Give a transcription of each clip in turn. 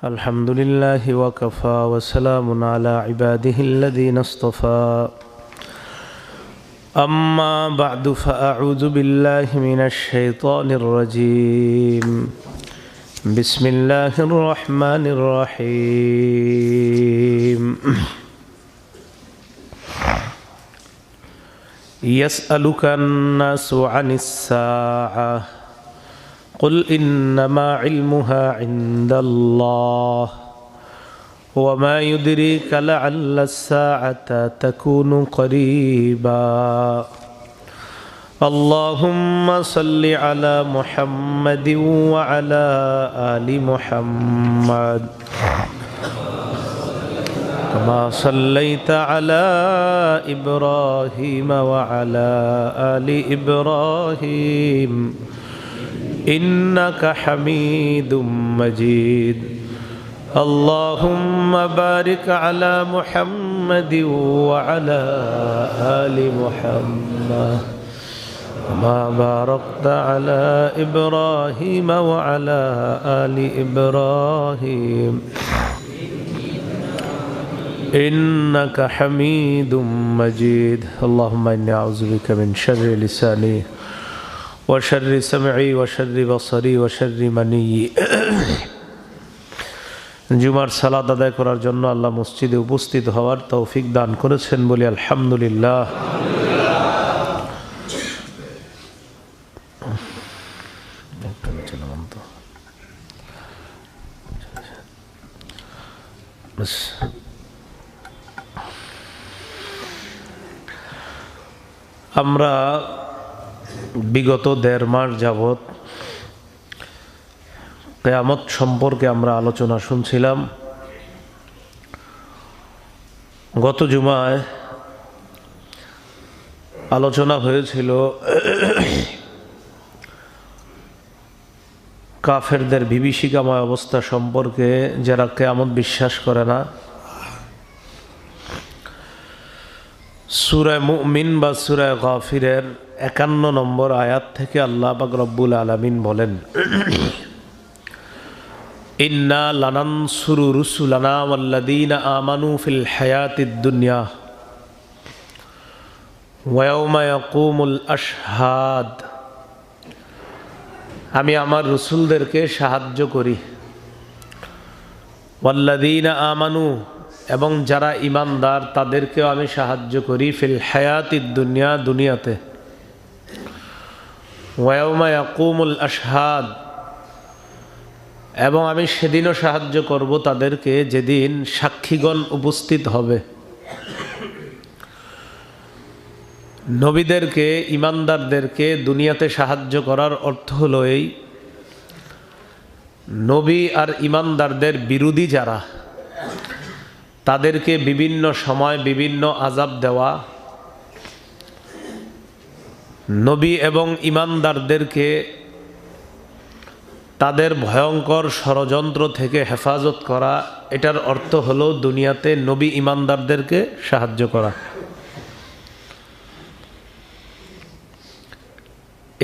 الحمد لله وكفى وسلام على عباده الذين اصطفى أما بعد فأعوذ بالله من الشيطان الرجيم بسم الله الرحمن الرحيم يسألك الناس عن الساعة قل إنما علمها عند الله وما يدريك لعل الساعة تكون قريبا اللهم صل على محمد وعلى آل محمد كما صليت على إبراهيم وعلى آل إبراهيم إنك حميد مجيد اللهم بارك على محمد وعلى آل محمد كما باركت على إبراهيم وعلى آل إبراهيم إنك حميد مجيد اللهم إني أعوذ بك من شر لساني وشر سمعي وشر بصري وشر مني জুমার সালাত আদায় করার জন্য আল্লাহ মসজিদে উপস্থিত হওয়ার তৌফিক দান করেছেন বলি আলহামদুলিল্লাহ। আমরা বিগত 1.5 মাস যাবৎ কিয়ামত সম্পর্কে আমরা আলোচনা শুনছিলাম। গত জুমায় আলোচনা হয়েছিল কাফেরদের বিভীষিকাময় অবস্থা সম্পর্কে, যারা কিয়ামত বিশ্বাস করে না। সূরা মুমিন বা সূরা গাফিরের 51 নম্বর আয়াত থেকে আল্লাহ পাক রব্বুল আলামিন বলেন, ইন্না লানানসুরু রুসুলানা ওয়াল্লাযীনা আমানু ফিল হায়াতিদ দুনিয়া ওয়া ইয়াওমা ইয়াকুমুল আশহাদ। আমি আমার রসুলদেরকে সাহায্য করি, ওয়াল্লাযীনা আমানু এবং যারা ঈমানদার তাদেরকেও আমি সাহায্য করি, ফিল হায়াতিদ দুনিয়া দুনিয়াতে, ওয়া ইয়াওমা ইয়াকুমুল আশহাদ এবং আমি সেদিনও সাহায্য করব তাদেরকে যেদিন সাক্ষীগণ উপস্থিত হবে। নবীদেরকে, ঈমানদারদেরকে দুনিয়াতে সাহায্য করার অর্থ হলো এই, নবী আর ঈমানদারদের বিরোধী যারা, তাদেরকে বিভিন্ন সময় বিভিন্ন আযাব দেওয়া, নবী এবং ঈমানদারদেরকে তাদের ভয়ঙ্কর ষড়যন্ত্র থেকে হেফাজত করা। এটার অর্থ হলো দুনিয়াতে নবী ঈমানদারদেরকে সাহায্য করা।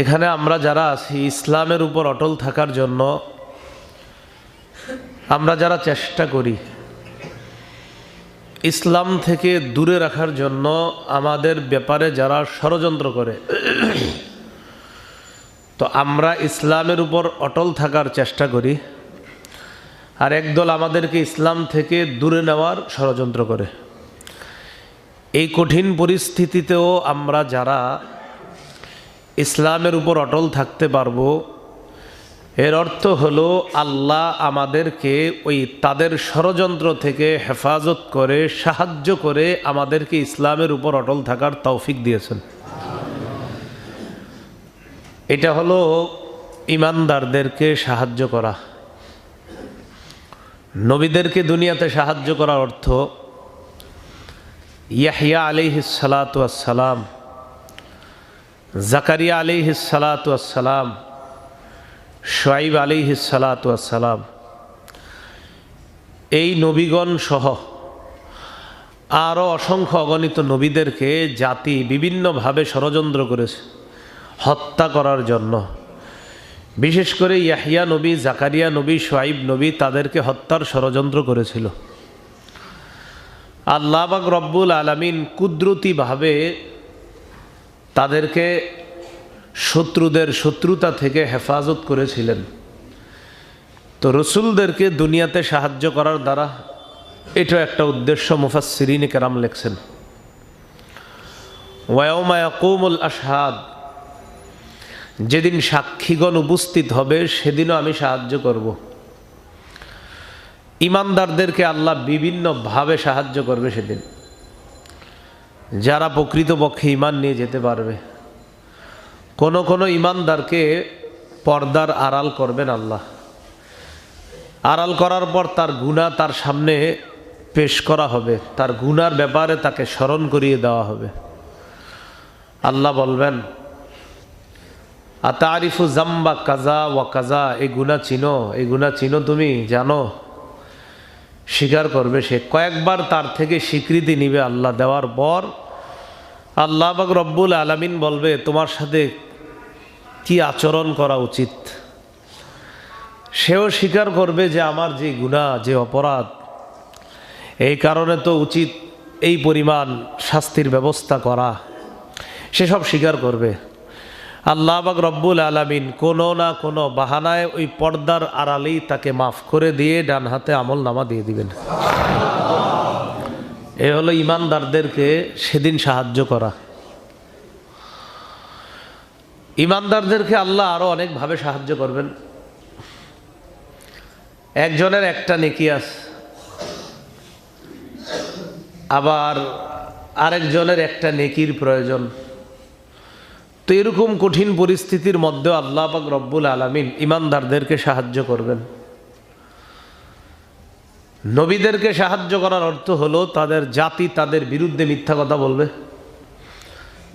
এখানে আমরা যারা আছি ইসলামের উপর অটল থাকার জন্য, আমরা যারা চেষ্টা করি ইসলাম থেকে দূরে রাখার জন্য, আমাদের ব্যাপারে যারা ষড়যন্ত্র করে, তো আমরা ইসলামের উপর অটল থাকার চেষ্টা করি, আর একদল আমাদেরকে ইসলাম থেকে দূরে নেওয়ার ষড়যন্ত্র করে। এই কঠিন পরিস্থিতিতেও আমরা যারা ইসলামের উপর অটল থাকতে পারবো, এর অর্থ হলো আল্লাহ আমাদেরকে ওই তাদের ষড়যন্ত্র থেকে হেফাজত করে, সাহায্য করে আমাদেরকে ইসলামের উপর অটল থাকার তৌফিক দিয়েছেন। এটা হলো ঈমানদারদেরকে সাহায্য করা। নবীদেরকে দুনিয়াতে সাহায্য করার অর্থ, ইয়াহইয়া আলাইহিস সালাতু ওয়াস সালাম, জাকারিয়া আলাইহিস সালাতু ওয়াস সালাম, শুআয়ব আলাইহিস সালাতু ওয়াস সালাম, এই নবীগণ সহ আরও অসংখ্য অগণিত নবীদেরকে জাতি বিভিন্নভাবে ষড়যন্ত্র করেছে হত্যা করার জন্য। বিশেষ করে ইয়াহিয়া নবী, জাকারিয়া নবী, শুআইব নবী তাদেরকে হত্যার ষড়যন্ত্র করেছিল। আল্লাহ পাক রব্বুল আলামিন কুদরতিভাবে তাদেরকে শত্রুদের শত্রুতা থেকে হেফাজত করেছিলেন। তো রসুলদেরকে দুনিয়াতে সাহায্য করার দ্বারা এটা একটা উদ্দেশ্য মুফাসসিরিনে কেরাম লেখছেন। ওয়ায়াউমা ইয়াকুমুল আশহাদ, যেদিন সাক্ষীগণ উপস্থিত হবে সেদিনও আমি সাহায্য করব। ইমানদারদেরকে আল্লাহ বিভিন্নভাবে সাহায্য করবে সেদিন, যারা প্রকৃতপক্ষে ঈমান নিয়ে যেতে পারবে। কোন কোন ইমানদারকে পর্দার আড়াল করবেন আল্লাহ। আড়াল করার পর তার গুনাহ তার সামনে পেশ করা হবে, তার গুনার ব্যাপারে তাকে স্মরণ করিয়ে দেওয়া হবে। আল্লাহ বলবেন, আতারিফু জাম্বা কাজা ওয়া কাজা, এই গুনাহ চিনো, এই গুনাহ চিনো, তুমি জানো? স্বীকার করবে সে। কয়েকবার তার থেকে স্বীকৃতি নিবে আল্লাহ। দেওয়ার পর আল্লাহ পাক রব্বুল আলামিন বলবে, তোমার সাথে কি আচরণ করা উচিত। সেও স্বীকার করবে যে আমার যে গুনাহ, যে অপরাধ, এই কারণে তো উচিত এই পরিমাণ শাস্তির ব্যবস্থা করা, সেসব স্বীকার করবে। আল্লাহ পাক রব্বুল আলামিন কোনো না কোনো বাহানায় ওই পর্দার আড়ালেই তাকে মাফ করে দিয়ে ডান হাতে আমল নামা দিয়ে দিবেন। এ হলো ইমানদারদেরকে সেদিন সাহায্য করা। ইমানদারদেরকে আল্লাহ আরো অনেকভাবে সাহায্য করবেন। একজনের একটা নেকি আছে, আবার আরেকজনের একটা নেকির প্রয়োজন। তো এরকম কঠিন পরিস্থিতির মধ্যে আল্লাহ পাক রব্বুল আলামিন ইমানদারদেরকে সাহায্য করবেন। নবীদেরকে সাহায্য করার অর্থ হলো তাদের জাতি তাদের বিরুদ্ধে মিথ্যা কথা বলবে,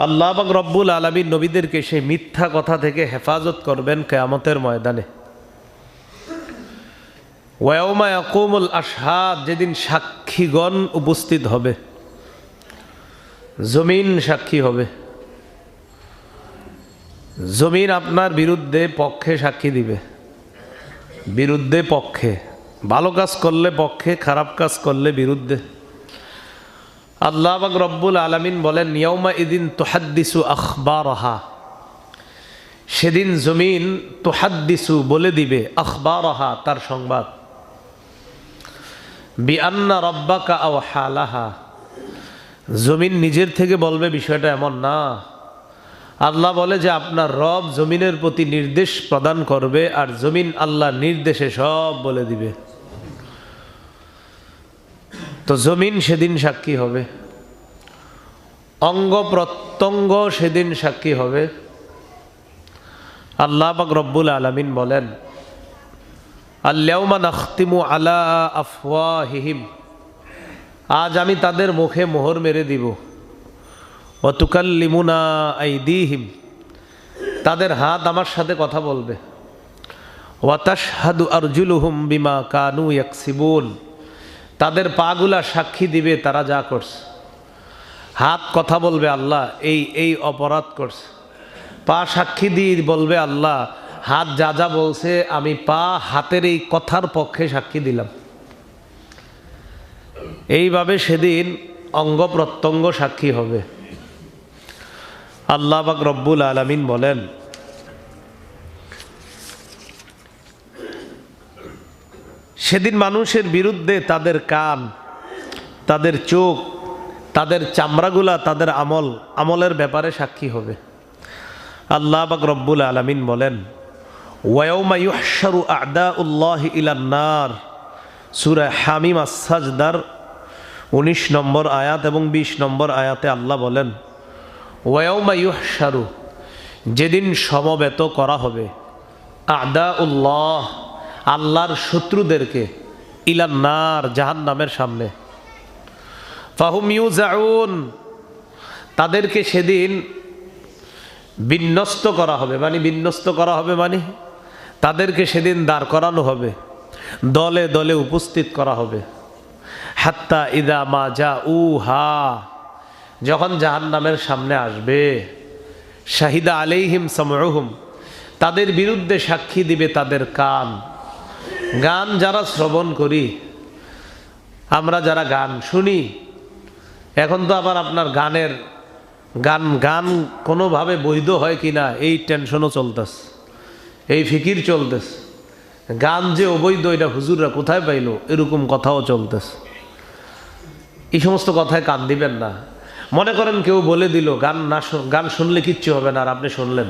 আল্লাহ পাক রব্বুল আলামিন নবীদেরকে সেই মিথ্যা কথা থেকে হেফাজত করবেন কিয়ামতের ময়দানে। ওয়ায়াউমা ইয়াকুমুল আশহাদ, যেদিন সাক্ষীগণ উপস্থিত হবে, জমিন সাক্ষী হবে। জমিন আপনার বিরুদ্ধে পক্ষে সাক্ষী দিবে, বিরুদ্ধে পক্ষে। ভালো কাজ করলে পক্ষে, খারাপ কাজ করলে বিরুদ্ধে। আল্লাহ পাক রব্বুল আলামিন বলেন, ইয়াউমা ইদিন তুহাদ্দিসু আখবারহা, সেদিন জমিন তুহাদ্দিসু বলে দিবে, আখবারহা তার সংবাদ, বিআন্না রাব্বাকা আওহা লাহা, জমিন নিজের থেকে বলবে বিষয়টা এমন না। আল্লাহ বলে যে আপনার রব জমিনের প্রতি নির্দেশ প্রদান করবে, আর জমিন আল্লাহর নির্দেশে সব বলে দিবে। তো জমিন সেদিন সাক্ষী হবে, অঙ্গ প্রত্যঙ্গ সেদিন সাক্ষী হবে। আল্লাহ পাক রব্বুল আলামিন বলেন, আল-ইয়াউমা নাখতিমু আলা আফওয়াহিহিম, আজ আমি তাদের মুখে মোহর মেরে দিব। ওয়া তুকাল্লিমুনা আইদিহিম, তাদের হাত আমার সাথে কথা বলবে। ওয়া তাশহাদু আরজুলুহুম বিমা কানু ইয়াকসিবুন, তাদের পাগুলা সাক্ষী দিবে তারা যা করছে। হাত কথা বলবে, আল্লাহ এই এই অপরাধ করছে। পা সাক্ষী দিয়ে বলবে, আল্লাহ হাত যা যা বলছে আমি পা হাতের এই কথার পক্ষে সাক্ষী দিলাম। এইভাবে সেদিন অঙ্গ প্রত্যঙ্গ সাক্ষী হবে। আল্লাহ পাক রব্বুল আলামিন বলেন, সেদিন মানুষের বিরুদ্ধে তাদের কান, তাদের চোখ, তাদের চামড়াগুলা তাদের আমলের ব্যাপারে সাক্ষী হবে। আল্লাহ পাক রব্বুল আলামিন বলেন, ওয়ায়াউমা ইউহশারু আ'দাউল্লাহি ইলান নার, সূরা হামিম আস-সাজদার 19 নম্বর আয়াত এবং 20 নম্বর আয়াতে আল্লাহ বলেন, ওয়ায়াউমা ইউহশারু, যেদিন সমবেত করা হবে, আ'দাউল্লাহ, আল্লাহর শত্রুদেরকে, ইলান নার, জাহান্নামের সামনে। ফাহুম ইউজাউন, তাদেরকে সেদিন বিন্যস্ত করা হবে। বিন্যস্ত করা হবে মানে তাদেরকে সেদিন দাঁড় করানো হবে, দলে দলে উপস্থিত করা হবে। হাত্তা ইদা মা জাউহা, যখন জাহান্নামের সামনে আসবে, শাহিদা আলাইহিম সামউহুম, তাদের বিরুদ্ধে সাক্ষী দিবে তাদের কান। গান যারা শ্রবণ করি, আমরা যারা গান শুনি, এখন তো আবার আপনার গান কোনোভাবে বৈধ হয় কিনা এই টেনশনও চলতেছে, এই ফিকির চলতেছে। গান যে অবৈধ এটা হুজুররা কোথায় পাইলো, এরকম কথাও চলতেছে। এই সমস্ত কথায় কান দিবেন না। মনে করেন কেউ বলে দিল গান শুনলে কিচ্ছু হবে না, আর আপনি শুনলেন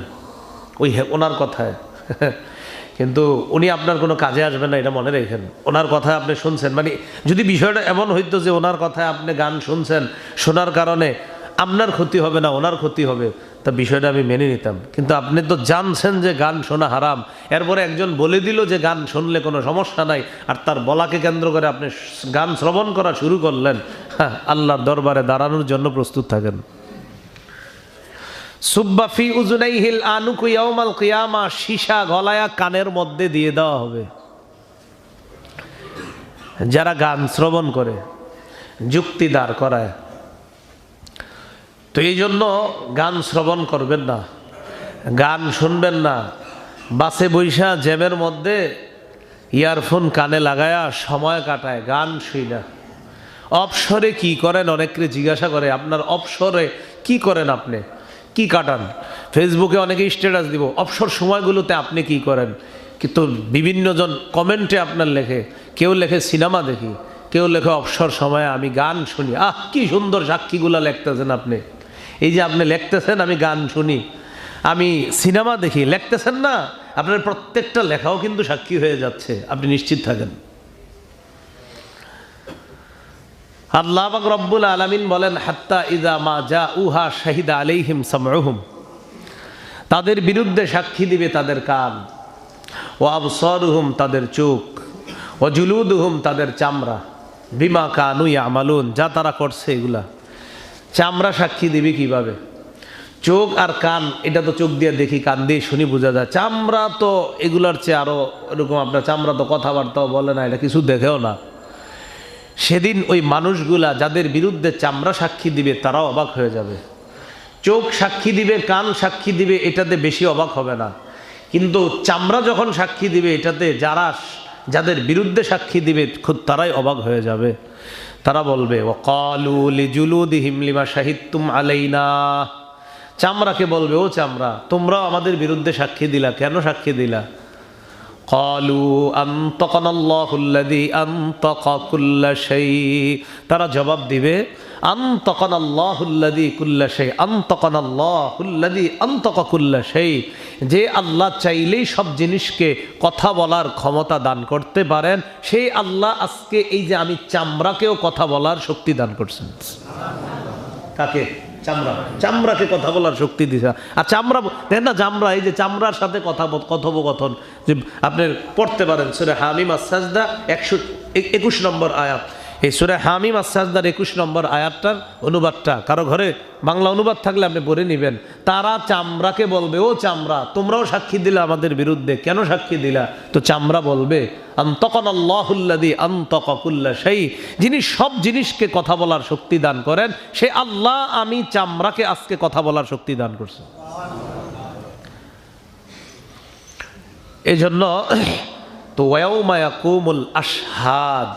ওই ওনার কথায় কিন্তু উনি আপনার কোনো কাজে আসবেন না, এটা মনে রেখেন। ওনার কথায় আপনি শুনছেন, মানে যদি বিষয়টা এমন হইতো যে ওনার কথায় আপনি গান শুনছেন, শোনার কারণে আপনার ক্ষতি হবে না ওনার ক্ষতি হবে, তা বিষয়টা আমি মেনে নিতাম। কিন্তু আপনি তো জানছেন যে গান শোনা হারাম, এরপরে একজন বলে দিল যে গান শুনলে কোনো সমস্যা নাই, আর তার বলাকে কেন্দ্র করে আপনি গান শ্রবণ করা শুরু করলেন। হ্যাঁ, আল্লাহর দরবারে দাঁড়ানোর জন্য প্রস্তুত থাকেন। সুব্বাফি উজুনাইহিল আনুকু ইয়াউমাল কিয়ামা, সীসা গলায়া কানের মধ্যে দিয়ে দেওয়া হবে যারা গান শ্রবণ করে, যুক্তি দাঁড় করায়। তো এই জন্য গান শ্রবণ করবেন না, গান শুনবেন না। বাসে বৈশা জ্যামের মধ্যে ইয়ারফোন কানে লাগায়া সময় কাটায় গান শুই না। অবসরে কি করেন, অনেকে জিজ্ঞাসা করে আপনার অবসরে কি করেন, আপনি কি কাটান? ফেসবুকে অনেকে স্ট্যাটাস দিব অবসর সময়গুলোতে আপনি কি করেন, কিন্তু বিভিন্ন জন কমেন্টে আপনার লেখে, কেউ লেখে সিনেমা দেখি, কেউ লেখে অবসর সময়ে আমি গান শুনি। কি সুন্দর সাক্ষীগুলা লিখতেছেন আপনি। এই যে আপনি লিখতেছেন আমি গান শুনি, আমি সিনেমা দেখি, লিখতেছেন না, আপনার প্রত্যেকটা লেখাও কিন্তু সাক্ষী হয়ে যাচ্ছে, আপনি নিশ্চিত থাকেন। আল্লাহ পাক রব্বুল আলামিন বলেন, হাত্তা ইযা মা জাউহা শাহিদা আলাইহিম সামউহুম, তাদের বিরুদ্ধে সাক্ষী দিবে তাদের কান, ওয়া আবসারুহুম তাদের চোখ, ওয়া জুলুদুহুম তাদের চামড়া, বিমা কানু ইয়ামালুন যা তারা করছে এগুলা। চামড়া সাক্ষী দিবে কিভাবে? চোখ আর কান, এটা তো চোখ দিয়ে দেখি, কান দিয়ে শুনি, বোঝা যায়। চামড়া তো এগুলার চেয়ে আরো এরকম, আপনার চামড়া তো কথাবার্তাও বলে না, এটা কিছু দেখেও না। সেদিন ওই মানুষগুলা যাদের বিরুদ্ধে চামড়া সাক্ষী দিবে তারাও অবাক হয়ে যাবে। চোখ সাক্ষী দিবে, কান সাক্ষী দিবে, এটাতে বেশি অবাক হবে না, কিন্তু চামড়া যখন সাক্ষী দিবে এটাতে যাদের বিরুদ্ধে সাক্ষী দিবে খুব তারাই অবাক হয়ে যাবে। তারা বলবে, ওয়াকালু লিজুলুদিহিম লিমা শাহিদতুম আলাইনা, চামড়াকে বলবে, ও চামড়া তোমরাও আমাদের বিরুদ্ধে সাক্ষী দিলা, কেন সাক্ষী দিলা? ক্বালু আনতাকানাল্লাহুল্লাযী আনতাকা কুল্লা শাই, তারা জবাব দিবে, আনতাকানাল্লাহুল্লাযী কুল্লা শাই, আনতাকানাল্লাহুল্লাযী আনতাকা কুল্লা শাই, যে আল্লাহ চাইলেই সব জিনিসকে কথা বলার ক্ষমতা দান করতে পারেন, সেই আল্লাহ আজকে এই যে আমি চামড়াকেও কথা বলার শক্তি দান করছেন। কাকে? চামড়াকে কথা বলার শক্তি দিছে। আর চামড়া দেখেন না, চামড়া, এই যে চামড়ার সাথে কথোপকথন যে আপনি পড়তে পারেন সূরা হামিম আস-সাজদা 121 নম্বর আয়াত। এই সূরা হামিম আস-সাজদার 21 নম্বর আয়াতটার অনুবাদটা কারো ঘরে বাংলা অনুবাদ থাকলে আপনি পড়ে নেবেন। তারা চামড়াকে বলবে, ও চামড়া তোমরাও সাক্ষী দিলা আমাদের বিরুদ্ধে, কেন সাক্ষী দিলা? তো চামড়া বলবে, আনতাকানাল্লাহুল্লাযী আনতাকা কুল্লা শাই, যিনি সব জিনিসকে কথা বলার শক্তি দান করেন, সে আল্লাহ আমি চামড়াকে আজকে কথা বলার শক্তি দান করছে। এই জন্য তো ওয়াউমা ইয়াকুমুল আশহাদ,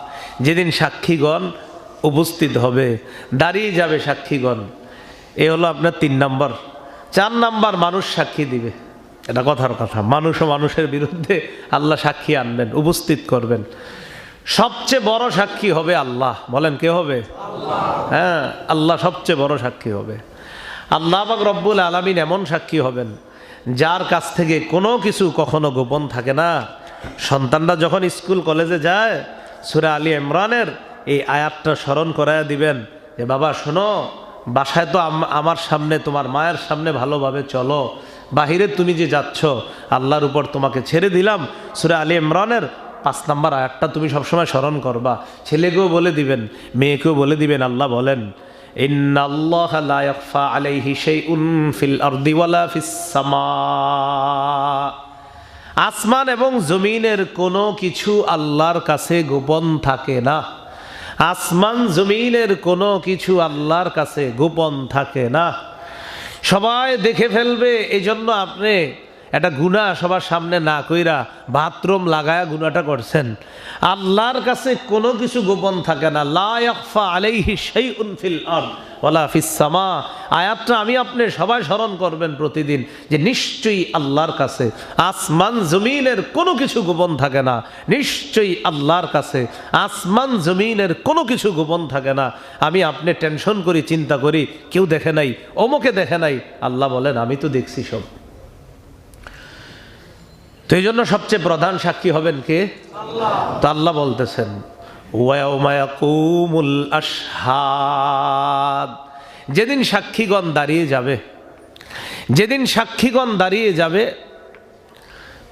যেদিন সাক্ষীগণ উপস্থিত হবে, দাঁড়িয়ে যাবে সাক্ষীগণ। এ হলো আপনার 3 নম্বর। 4 নম্বর, মানুষ সাক্ষী দিবে। এটা কথার কথা, মানুষ ও মানুষের বিরুদ্ধে আল্লাহ সাক্ষী আনবেন, উপস্থিত করবেন। সবচেয়ে বড় সাক্ষী হবে আল্লাহ। বলেন কে হবে? হ্যাঁ, আল্লাহ সবচেয়ে বড় সাক্ষী হবে। আল্লাহ পাক রব্বুল আলামিন এমন সাক্ষী হবেন যার কাছ থেকে কোনো কিছু কখনো গোপন থাকে না। সন্তানরা যখন স্কুল কলেজে যায়, সূরা আলী ইমরানের এই আয়াতটা স্মরণ করায়া দিবেন যে বাবা শোনো, বাসায় তো আমার সামনে, তোমার মায়ের সামনে ভালোভাবে চলো, বাহিরে তুমি যে যাচ্ছ আল্লাহর উপর তোমাকে ছেড়ে দিলাম। সূরা আলী ইমরানের 5 নম্বর আয়াতটা তুমি সবসময় স্মরণ করবা। ছেলেকেও বলে দিবেন, মেয়েকেও বলে দিবেন। আল্লাহ বলেন, ইন্নাল্লাহা লা ইয়াখফা আলাইহি শাইউন ফিল আরদি ওয়ালা ফিস সামা, আসমান এবং জমিনের কোনো কিছু আল্লাহর কাছে গোপন থাকে না। আসমান জমিনের কোনো কিছু আল্লাহর কাছে গোপন থাকে না, সবাই দেখে ফেলবে। এই জন্য আপনি একটা গুনাহ সবার সামনে না কইরা বাথরুম লাগায়া গুনাহটা করছেন। আল্লাহর কাছে কোনো কিছু গোপন থাকে না। লা ইয়াখফা আলাইহি শাইউন ফিল আরদ ওয়ালা ফিস সামা। আয়াতটা আমি আপনি সবাই স্মরণ করবেন প্রতিদিন, যে নিশ্চয়ই আল্লাহর কাছে আসমান জমিনের কোনো কিছু গোপন থাকে না। নিশ্চয়ই আল্লাহর কাছে আসমান জমিনের কোনো কিছু গোপন থাকে না। আমি আপনি টেনশন করি, চিন্তা করি, কেউ দেখে নাই, অমুকে দেখে নাই। আল্লাহ বলেন আমি তো দেখছি সব। তো এই জন্য সবচেয়ে প্রধান সাক্ষী হবেন কে? আল্লাহ। তো আল্লাহ বলতেছেন ওয়ায়াউমা ইয়াকুমুল আশহাদ, যেদিন সাক্ষীগণ দাঁড়িয়ে যাবে, যেদিন সাক্ষীগণ দাঁড়িয়ে যাবে,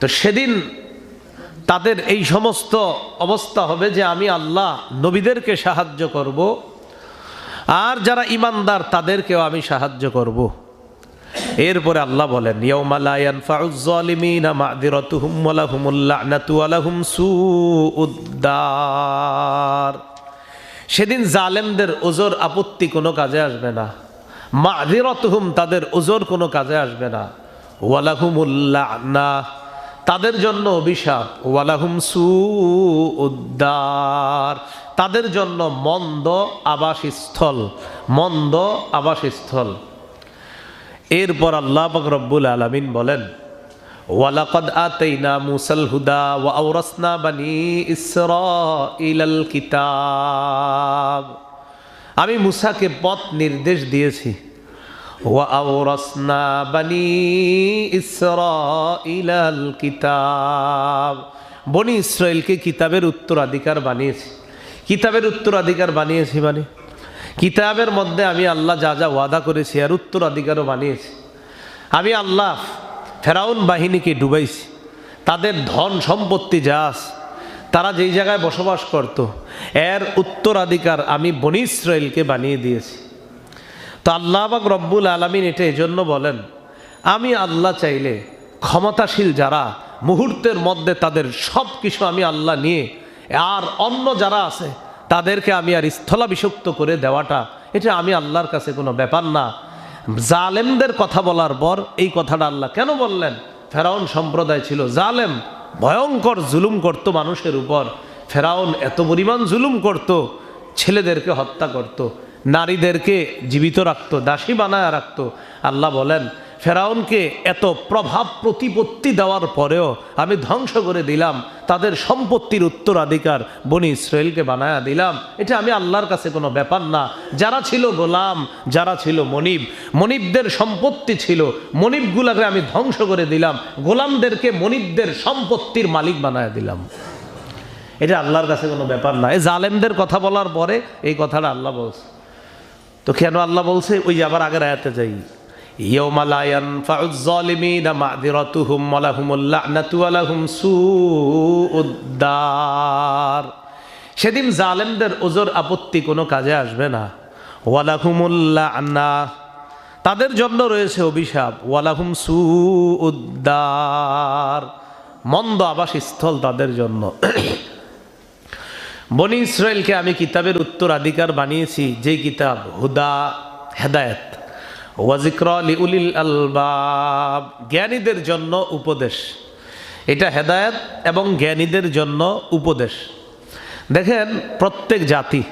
তো সেদিন তাদের এই সমস্ত অবস্থা হবে যে আমি আল্লাহ নবীদেরকে সাহায্য করব, আর যারা ঈমানদার তাদেরকেও আমি সাহায্য করব। এরপরে আল্লাহ বলেন ইয়াউমা লা ইয়ানফাউয যালিমিনা মা'যিরাতুহুম ওয়া লাহুমুল লা'নাতু ওয়া লাহুম সুউদ দার। সেদিন জালেমদের ওজর আপত্তি কোনো কাজে আসবে না। মা'যিরাতুহুম, তাদের ওজর কোনো কাজে আসবে না। ওয়া লাহুমুল লা'না, তাদের জন্য অভিশাপ। ওয়া লাহুম সুউদ দার, তাদের জন্য মন্দ আবাসস্থল, মন্দ আবাসস্থল। এরপর আল্লাহ পাক রব্বুল আলামিন বলেন ওয়ালাকাদ আতাইনা মুসাল হুদা ওয়া আওরাসনা বানি ইসরাঈলাল কিতাব। আমি মুসাকে পথ নির্দেশ দিয়েছি। ওয়া আওরাসনা বানি ইসরাঈলাল কিতাব, বনি ইসরাইলকে কিতাবের উত্তরাধিকার বানিয়েছি। কিতাবের উত্তরাধিকার বানিয়েছি মানে কিতাবের মধ্যে আমি আল্লাহ যা যা ওয়াদা করেছি আর উত্তরাধিকারও বানিয়েছি। আমি আল্লাহ ফেরাউন বাহিনীকে ডুবাইছি, তাদের ধন সম্পত্তি যা আছে, তারা যেই জায়গায় বসবাস করত, এর উত্তরাধিকার আমি বনি ইসরাইলকে বানিয়ে দিয়েছি। তো আল্লাহ পাক রব্বুল আলামিন এটা এজন্য বলেন, আমি আল্লাহ চাইলে ক্ষমতাশীল যারা মুহূর্তের মধ্যে তাদের সব কিছু আমি আল্লাহ নিয়ে, আর অন্য যারা আছে তাদেরকে আমি আর স্থলাভিষিক্ত করে দেওয়াটা, এটা আমি আল্লাহর কাছে কোনো ব্যাপার না। জালেমদের কথা বলার পর এই কথাটা আল্লাহ কেন বললেন? ফেরাউন সম্প্রদায় ছিল জালেম, ভয়ঙ্কর জুলুম করত মানুষের উপর। ফেরাউন এত পরিমাণ জুলুম করত, ছেলেদেরকে হত্যা করত, নারীদেরকে জীবিত রাখত, দাসী বানায় রাখত। আল্লাহ বলেন ফেরাউনকে এত প্রভাব প্রতিপত্তি দেওয়ার পরেও আমি ধ্বংস করে দিলাম, তাদের সম্পত্তির উত্তরাধিকার বনি ইসরাইলকে বানায়া দিলাম। এটা আমি আল্লাহর কাছে কোনো ব্যাপার না। যারা ছিল গোলাম, যারা ছিল মনিব, মনিবদের সম্পত্তি ছিল, মনিবগুলাকে আমি ধ্বংস করে দিলাম, গোলামদেরকে মনিবদের সম্পত্তির মালিক বানায়া দিলাম। এটা আল্লাহর কাছে কোনো ব্যাপার না। এই জালেমদের কথা বলার পরে এই কথাটা আল্লাহ বলছে। তো কেন আল্লাহ বলছে? ওই যে আবার আগের আয়াতে যাই, ইয়াউমা লা ইয়ানফাউয যালিমিনা মা'যিরাতুহুম ওয়া লাহুমুল লা'নাতু ওয়া লাহুম সুউদ দার। সেদিন জালেমদের ওজর আপত্তি কোনো কাজে আসবে না। ওয়া লাহুমুল লা'না, তাদের জন্য রয়েছে অভিশাপ। ওয়া লাহুম সুউদ দার, মন্দ আবাসস্থল তাদের জন্য। বনি ইসরাইলকে আমি কিতাবের উত্তরাধিকার বানিয়েছি, যেই কিতাব হুদা, হেদায়েত, ওয়া যিকরা লিউলিল আলবাব, জ্ঞানীদের জন্য উপদেশ। এটা হেদায়েত এবং জ্ঞানীদের জন্য উপদেশ। দেখেন প্রত্যেক জাতি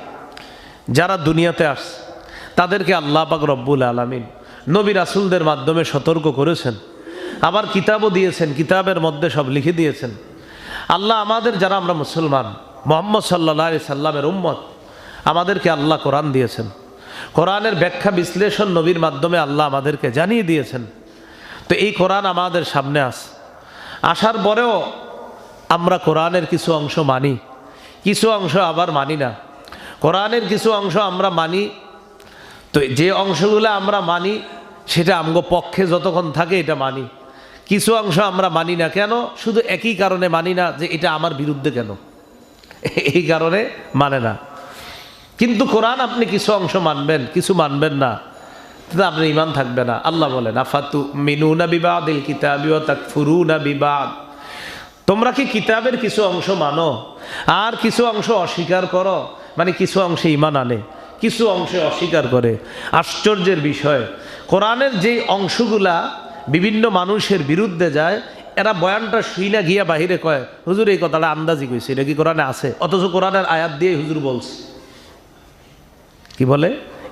যারা দুনিয়াতে আসছে তাদেরকে আল্লাহ পাক রব্বুল আলামিন নবী রাসূলদের মাধ্যমে সতর্ক করেছেন, আবার কিতাবও দিয়েছেন, কিতাবের মধ্যে সব লিখে দিয়েছেন। আল্লাহ আমাদের, যারা আমরা মুসলমান, মুহাম্মদ সাল্লাল্লাহু আলাইহি সাল্লামের উম্মত, আমাদেরকে আল্লাহ কোরআন দিয়েছেন। কোরআনের ব্যাখ্যা বিশ্লেষণ নবীর মাধ্যমে আল্লাহ আমাদেরকে জানিয়ে দিয়েছেন। তো এই কোরআন আমাদের সামনে আসার পরেও আমরা কোরআনের কিছু অংশ মানি, কিছু অংশ আবার মানি না। কোরআনের কিছু অংশ আমরা মানি, তো যে অংশগুলো আমরা মানি সেটা আমগো পক্ষে যতক্ষণ থাকে এটা মানি। কিছু অংশ আমরা মানি না। কেন? শুধু একই কারণে মানি না, যে এটা আমার বিরুদ্ধে কেন, এই কারণে মানে না। কিন্তু কোরআন আপনি কিছু অংশ মানবেন, কিছু মানবেন না, তাতে আপনার ঈমান থাকবে না। আল্লাহ বলেন আফাতুমিনুনা বিবাদিল কিতাবি ওয়া তাকফুরুনা বিবাদ, তোমরা কি কিতাবের কিছু অংশ মানো আর কিছু অংশ অস্বীকার করো? মানে কিছু অংশে ঈমান আনে, কিছু অংশে অস্বীকার করে। আশ্চর্যের বিষয়, কোরআনের যে অংশগুলা বিভিন্ন মানুষের বিরুদ্ধে যায়, এরা বয়ানটা শুই না গিয়া বাহিরে কয় হুজুর এই কথাটা আন্দাজি কইছে, এটা কি কোরআনে আছে? অথচ কোরআনের আয়াত দিয়ে হুজুর বলছে। কি বলে?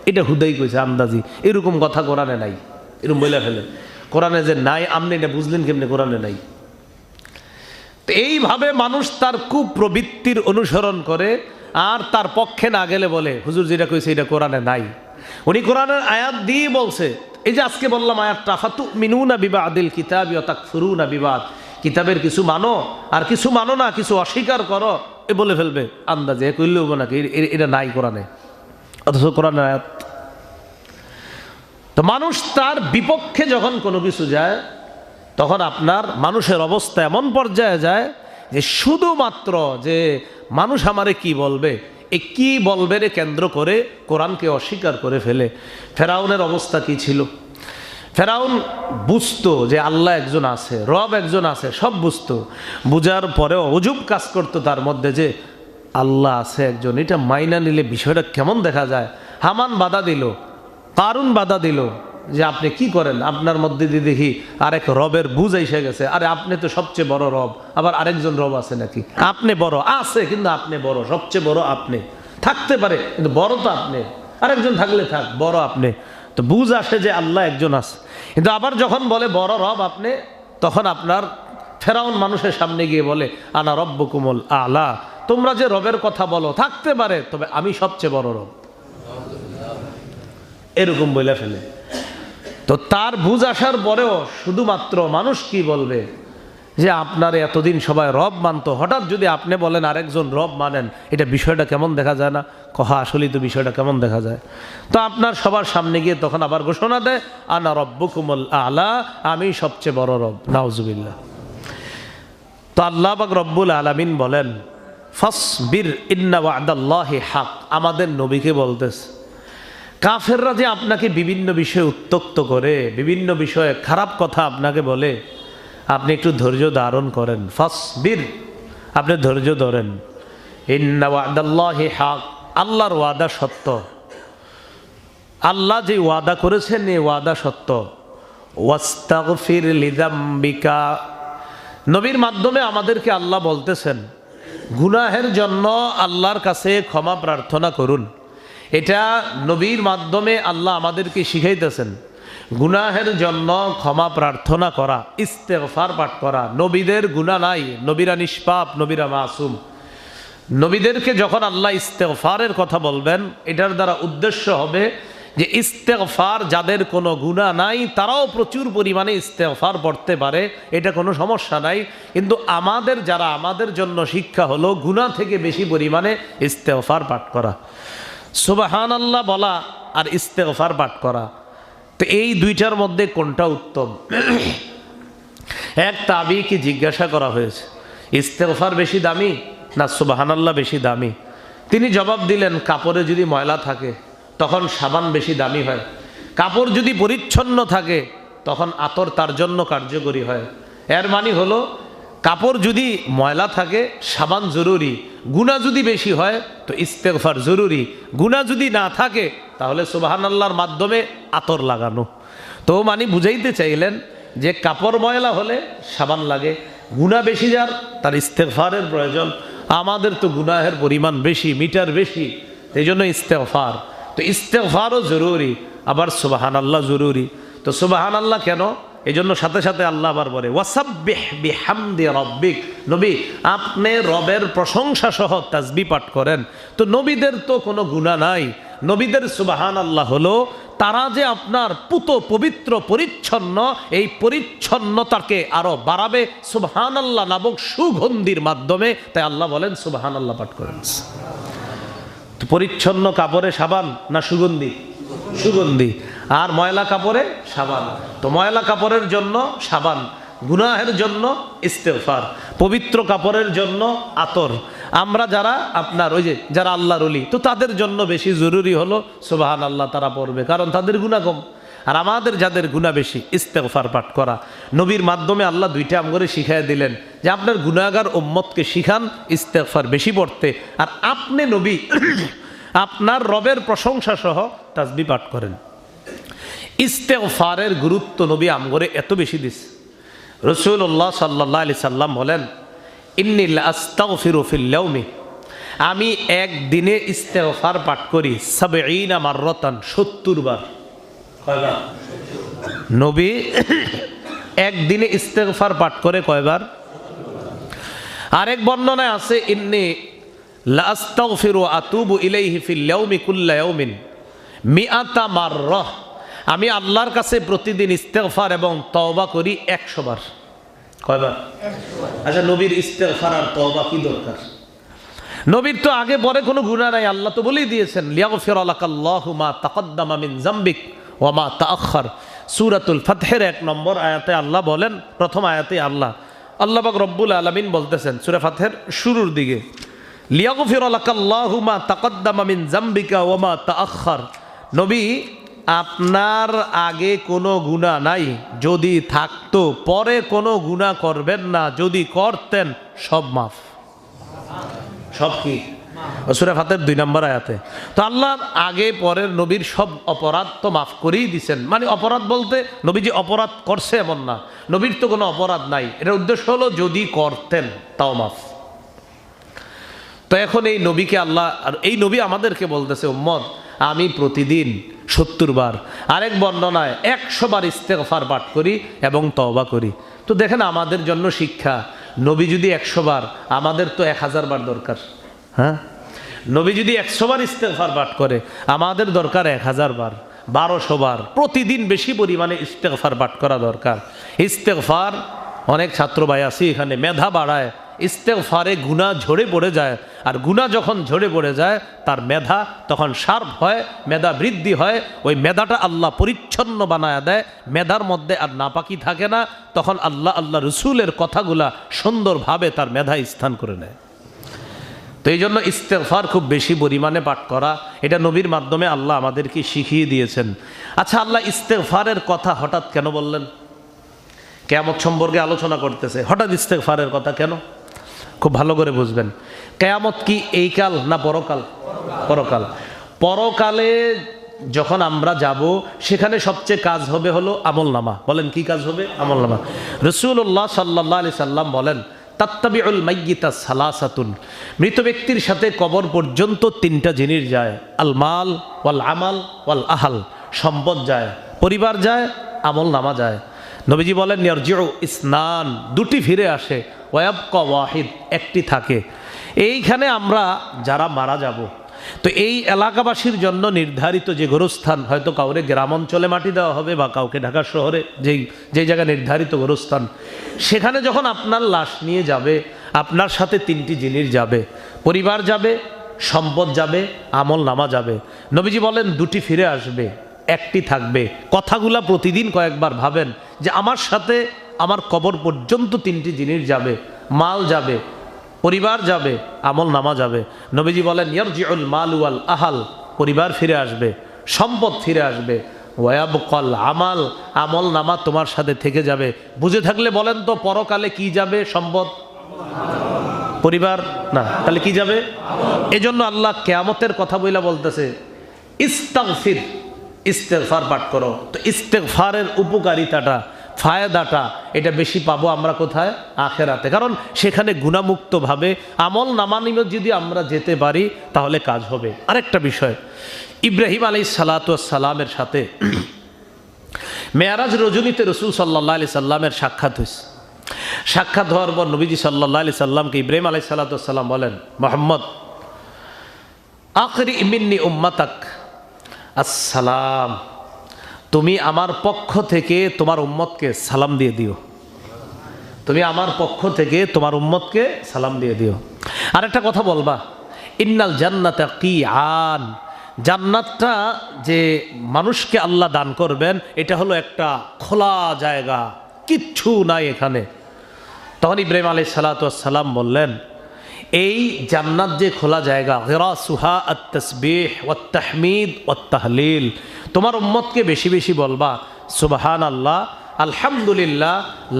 এটা হুদাই কইছে, আন্দাজি। এরকম কথা কোরআনে নাই, এরকম বইলা ফেলে। কোরআনে যে নাই, আপনি এটা বুঝলেন কেমনে কোরআনে নাই? তো এইভাবে মানুষ তার কুপ্রবৃত্তির অনুসরণ করে, আর তার পক্ষে না গেলে বলে হুজুর যেটা কইছে এটা কোরআনে নাই। উনি কোরআনের আয়াত দিয়ে বলছে। এই যে আজকে বললাম আয়াতটা, ফাতুমিনুনা বিবাদিল কিতাবি ওয়া তাকফুরুনা বিবাদ, কিতাবের কিছু মানো আর কিছু মানো না, কিছু অস্বীকার করো, এ বলে ফেলবে আন্দাজে, কইলেও নাকি এটা নাই কোরআনে, অথচ কোরআনের আয়াত। তো মানুষ তার বিপক্ষে যখন কোনো কিছু যায়, তখন আপনার মানুষের অবস্থা এমন পর্যায়ে যায় যে শুধুমাত্র যে মানুষ আমারে কি বলবে, এই কি বলবে রে কেন্দ্র করে কোরআনকে অস্বীকার করে ফেলে। ফেরাউনের অবস্থা কি ছিল? ফেরাউন বুঝতো যে আল্লাহ একজন আছে, রব একজন আছে, সব বুঝতো। বুঝার পরেও অজুব কাজ করতো তার মধ্যে যে আল্লাহ আছে একজন, এটা মাইনা নিলে বিষয়টা কেমন দেখা যায়। হামান বাধা দিল, কারুন বাধা দিল যে আপনি কি করেন, আপনার মধ্যে দিয়ে দেখি আরেক রবের বুঝ এসে গেছে। আরে আপনি তো সবচেয়ে বড় রব, আবার আরেকজন রব আছে নাকি? আপনি বড় আছে, কিন্তু আপনি বড়, সবচেয়ে বড় আপনি। থাকতে পারে কিন্তু বড় তো আপনি, আরেকজন থাকলে থাক, বড় আপনি। তো বুঝ আসে যে আল্লাহ একজন আছে, কিন্তু আবার যখন বলে বড় রব আপনি, তখন আপনার ফেরাউন মানুষের সামনে গিয়ে বলে আনা রব্বুকুমুল আলা, তোমরা যে রবের কথা বলো থাকতে পারে, তবে আমি সবচেয়ে বড় রব, এরকম বলে ফেলে। তো তার বুঝ আসার পরেও শুধুমাত্র মানুষ কি বলবে যে আপনার এতদিন সবাই রব মানতো, হঠাৎ যদি আপনি বলেন আরেকজন রব মানেন, এটা বিষয়টা কেমন দেখা যায় না? কহা আসলেই তো বিষয়টা কেমন দেখা যায়। তো আপনার সবার সামনে গিয়ে তখন আবার ঘোষণা দেয় আনা রব্বুকুমুল আলা, আমি সবচেয়ে বড় রব। নাউজুবিল্লাহ। তো আল্লাহ পাক রব্বুল আলামিন বলেন ফাসবির ইন্না ওয়াদাল্লাহি হক, আমাদের নবীকে বলতেছে। কাফেররা যে আপনাকে বিভিন্ন বিষয়ে উত্তক্ত করে, বিভিন্ন বিষয়ে খারাপ কথা আপনাকে বলে, আপনি একটু ধৈর্য ধারণ করেন। ফাসবির, আপনি ধৈর্য ধরেন। ইন্না ওয়াদাল্লাহি হক, আল্লাহর ওয়াদা সত্য। আল্লাহ যে ওয়াদা করেছেন এই ওয়াদা সত্য। ওয়াস্তাগফির লিযামবিকা, নবীর মাধ্যমে আমাদেরকে আল্লাহ বলতেছেন গুনাহের জন্য আল্লাহর কাছে ক্ষমা প্রার্থনা করুন। এটা নবীর মাধ্যমে আল্লাহ আমাদেরকে শিখাইতেছেন গুনাহের জন্য ক্ষমা প্রার্থনা করা, ইস্তেগফার পাঠ করা। নবীদের গুনাহ নাই, নবীরা নিষ্পাপ, নবীরা মাসুম। নবীদেরকে যখন আল্লাহ ইস্তেগফারের কথা বলবেন, এটার দ্বারা উদ্দেশ্য হবে যে ইস্তেগফার যাদের কোনো গুনাহ নাই তারাও প্রচুর পরিমাণে ইস্তেগফার পড়তে পারে, এটা কোনো সমস্যা নাই। কিন্তু আমাদের যারা, আমাদের জন্য শিক্ষা হলো গুনাহ থেকে বেশি পরিমাণে ইস্তেগফার পাঠ করা, সুবহানাল্লাহ বলা আর ইস্তেগফার পাঠ করা। তো এই দুইটার মধ্যে কোনটা উত্তম? এক তাবিকে জিজ্ঞাসা করা হয়েছে ইস্তেগফার বেশি দামি না সুবহানাল্লাহ বেশি দামি? তিনি জবাব দিলেন কাপড়ে যদি ময়লা থাকে তখন সাবান বেশি দামি হয়, কাপড় যদি পরিচ্ছন্ন থাকে তখন আতর তার জন্য কার্যকরী হয়। এর মানে হলো কাপড় যদি ময়লা থাকে সাবান জরুরি, গুনাহ যদি বেশি হয় তো ইস্তেগফার জরুরি। গুনাহ যদি না থাকে তাহলে সুবহানাল্লাহর মাধ্যমে আতর লাগানো। তো মানে বুঝাইতে চাইলেন যে কাপড় ময়লা হলে সাবান লাগে, গুনাহ বেশি যার তার ইস্তেগফারের প্রয়োজন। আমাদের তো গুনাহের পরিমাণ বেশি, মিটার বেশি, এই জন্য ইস্তেগফার। তো ইস্তেগফারও জরুরি, আবার সুবহানাল্লাহ জরুরি। তো সুবহানাল্লাহ কেন? এই জন্য সাথে সাথে আল্লাহ আবার বলে ওয়াসাব্বিহ বিহামদি রাব্বিক, নবী আপনি রবের প্রশংসা সহ তাসবিহ পাঠ করেন। তো নবীদের তো কোনো গুনাহ নাই, নবীদের সুবহানাল্লাহ হলো তারা যে আপনার পুত পবিত্র পরিচ্ছন্ন, এই পরিচ্ছন্নতাকে আরো বাড়াবে সুবহানাল্লাহ নামক সুগন্ধির মাধ্যমে। তাই আল্লাহ বলেন সুবহানাল্লাহ পাঠ করেন। তো পরিচ্ছন্ন কাপড়ে সাবান না সুগন্ধি? সুগন্ধি। আর ময়লা কাপড়ে সাবান। তো ময়লা কাপড়ের জন্য সাবান, গুনাহের জন্য ইস্তেগফার, পবিত্র কাপড়ের জন্য আতর। আমরা যারা আপনার ওই যে যারা আল্লাহর ওলি, তো তাদের জন্য বেশি জরুরি হলো সুবহানাল্লাহ তারা পড়বে, কারণ তাদের গুনাহ কম। আর আমাদের যাদের গুনাহ বেশি, ইস্তেগফার পাঠ করা। নবীর মাধ্যমে আল্লাহ দুইটা আমগরে শিখাই দিলেন যে আপনার গুনাহগার উম্মতকে শিখান ইস্তেগফার বেশি পড়তে, আর আপনি নবী আপনার রবের প্রশংসা সহ তাসবিহ পাঠ করেন। ইস্তেগফারের গুরুত্ব নবী আমগরে এত বেশি দিস। রাসূলুল্লাহ সাল্লাল্লাহু আলাইহি সাল্লাম বলেন, ইন্নী লা আস্তাগফিরু ফিল ইয়াউমি, আমি একদিনে ইস্তেগফার পাঠ করি ৭০ মাররাতান, ৭০ বার। কয়বার? নবী একদিনে ইস্তেগফার পাঠ করে কয়বার? আরেক বর্ণনায় আছে, ইন্নী লা আস্তাগফিরু আতুবু ইলাইহি ফিল ইয়াউমি কুল্লা ইয়াউমিন মিআতা মাররাহ, আমি আল্লাহর কাছে প্রতিদিন ইস্তেগফার এবং তওবা করি ১০০ বার। কয়বার? আচ্ছা, নবীর ইস্তেগফার আর তওবা কি দরকার? নবীর তো আগে পরে কোনো গুনাহ নাই, আল্লাহ তো বলেই দিয়েছেন, লিয়াগফিরা লাকাল্লাহু মা তাকাদ্দামা মিন যামবিক ওয়া মা তাআখার। সূরাতুল ফাতহের ১ নম্বর আয়াতে আল্লাহ বলেন, প্রথম আয়াতে আল্লাহ পাক রব্বুল আলামিন বলতেছেন সূরা ফাতহের শুরুর দিকে, লিয়াগফিরা লাকাল্লাহু মা তাকাদ্দামা মিন যামবিকা ওয়া মা তাআখার। নবী, আপনার আগে কোনো গুনাহ নাই, যদি থাকতো পরে কোনো গুনাহ করবেন না, যদি করতেন সব মাফ। সব কি? সূরা ফাতির ২ নম্বর আয়াতে। তো আল্লাহ আগে পরের নবীর সব অপরাধ তো মাফ করেই দিছেন। মানে অপরাধ বলতে নবীজি অপরাধ করছে এমন না, নবীর তো কোনো অপরাধ নাই, এটার উদ্দেশ্য হলো যদি করতেন তাও মাফ। তো এখন এই নবীকে আল্লাহ, আর এই নবী আমাদেরকে বলতেছে, উম্মত আমি প্রতিদিন ৭০ বার, আরেক বর্ণনায় ১০০ বার ইস্তেগফার পাঠ করি এবং তওবা করি। তো দেখেন আমাদের জন্য শিক্ষা, নবী যদি ১০০ বার, আমাদের তো ১০০০ বার দরকার। হ্যাঁ, নবী যদি ১০০ বার ইস্তেগফার পাঠ করে, আমাদের দরকার ১০০০ বার, ১২০০ বার, প্রতিদিন বেশি পরিমাণে ইস্তেগফার পাঠ করা দরকার। ইস্তেগফার, অনেক ছাত্র ভাই আছি এখানে, মেধা বাড়ায়, ইস্তেগফারে গুনাহ ঝরে পড়ে যায়, আর গুনাহ যখন ঝরে পড়ে যায় তার মেধা তখন শার্প হয়, মেধা বৃদ্ধি হয়, ওই মেধাটা আল্লাহ পরিচ্ছন্ন বানায় দেয়, মেধার মধ্যে আর নাপাকি থাকে না, তখন আল্লাহ রসুলের কথাগুলা সুন্দরভাবে তার মেধায় স্থান করে নেয়। তো এই জন্য ইস্তেগফার খুব বেশি পরিমাণে পাঠ করা, এটা নবীর মাধ্যমে আল্লাহ আমাদেরকে শিখিয়ে দিয়েছেন। আচ্ছা, আল্লাহ ইস্তেগফারের কথা হঠাৎ কেন বললেন? কিয়ামত সম্পর্কে আলোচনা করতেছে, হঠাৎ ইস্তেগফারের কথা কেন? খুব ভালো করে বুঝবেন। কিয়ামত কি এই কাল না পরকাল? পরকাল। পরকালে যখন আমরা যাব, সেখানে সবচেয়ে কাজ হবে হলো আমলনামা। বলেন কি কাজ হবে? আমলনামা। রাসূলুল্লাহ সাল্লাল্লাহু আলাইহি সাল্লাম বলেন, তাত্তাবিউল মাইয়িতা সালাসাতুন, মৃত ব্যক্তির সাথে কবর পর্যন্ত 3টা জিনিস যায়, আল মাল ওয়াল আমাল ওয়াল আহাল, সম্পদ যায়, পরিবার যায়, আমলনামা যায়। নবীজি বলেন, ইয়ারজিউ ইসনান, 2টি ফিরে আসে, ওয়ায়াবকা ওয়াহিদ, 1টি থাকে। এইখানে আমরা যারা মারা যাব, তো এই এলাকাবাসীর জন্য নির্ধারিত যে গোরস্থান, হয়তো কাউরে গ্রাম অঞ্চলে মাটি দেওয়া হবে বা কাউকে ঢাকা শহরে যেই জায়গায় নির্ধারিত গোরস্থান, সেখানে যখন আপনার লাশ নিয়ে যাবে, আপনার সাথে 3টি জিনিস যাবে, পরিবার যাবে, সম্পদ যাবে, আমলনামা যাবে। নবীজি বলেন 2টি ফিরে আসবে, 1টি থাকবে। কথাগুলা প্রতিদিন কয়েকবার ভাবেন যে আমার সাথে আমার কবর পর্যন্ত 3টি জিনিস যাবে, মাল যাবে, পরিবার যাবে, আমলনামা যাবে। নবীজি বলেন, ইয়ারজিউল মাল ওয়াল আহাল, পরিবার ফিরে আসবে, সম্পদ ফিরে আসবে, ওয়ায়াবকাল আমাল, আমলনামা তোমার সাথে থেকে যাবে। বুঝে থাকলে বলেন তো, পরকালে কি যাবে? সম্পদ, পরিবার না, তাহলে কি যাবে? এজন্য আল্লাহ কিয়ামতের কথা বইলা বলতেছে, ইস্তাগফির, ইস্তেগফার পাঠ করো। তো ইস্তেগফারের উপকারিতাটা, ফায়দাটা, এটা বেশি পাবো আমরা কোথায়? আখেরাতে। কারণ সেখানে গুণামুক্তভাবে আমল নামা নিয়ে যদি আমরা যেতে পারি তাহলে কাজ হবে। আরেকটা বিষয়, ইব্রাহিম আলাইহিস সালাতু ওয়াস সালামের সাথে মেয়ারাজ রজনীতে রাসূল সাল্লাল্লাহু আলাইহি সাল্লামের সাক্ষাৎ হয়েছে। সাক্ষাৎ হওয়ার পর নবীজি সাল্লাল্লাহু আলাইহি সাল্লামকে ইব্রাহিম আলাইহিস সালাতু ওয়াস সালাম বলেন, মুহাম্মদ, আকরি মিন্নি উম্মাতাক আসসালাম, তুমি আমার পক্ষ থেকে তোমার উম্মতকে সালাম দিয়ে দিও। তুমি আমার পক্ষ থেকে তোমার উম্মতকে সালাম দিয়ে দিও। আর একটা কথা বলবা, ইন্নাল জান্নাতা কিআন, জান্নাতটা যে মানুষকে আল্লাহ দান করবেন, এটা হলো একটা খোলা জায়গা, কিচ্ছু নাই এখানে। তখন ইব্রাহিম আলাইহিস সালাতু ওয়াস সালাম বললেন, এই জান্নাত যে খোলা জায়গা, গিরাসুহা আত-তাসবিহ ওয়াত তাহমিদ ওয়াত তাহলিল, তোমার উম্মতকে বেশি বেশি বলবা সুবহানাল্লাহ, আলহামদুলিল্লাহ,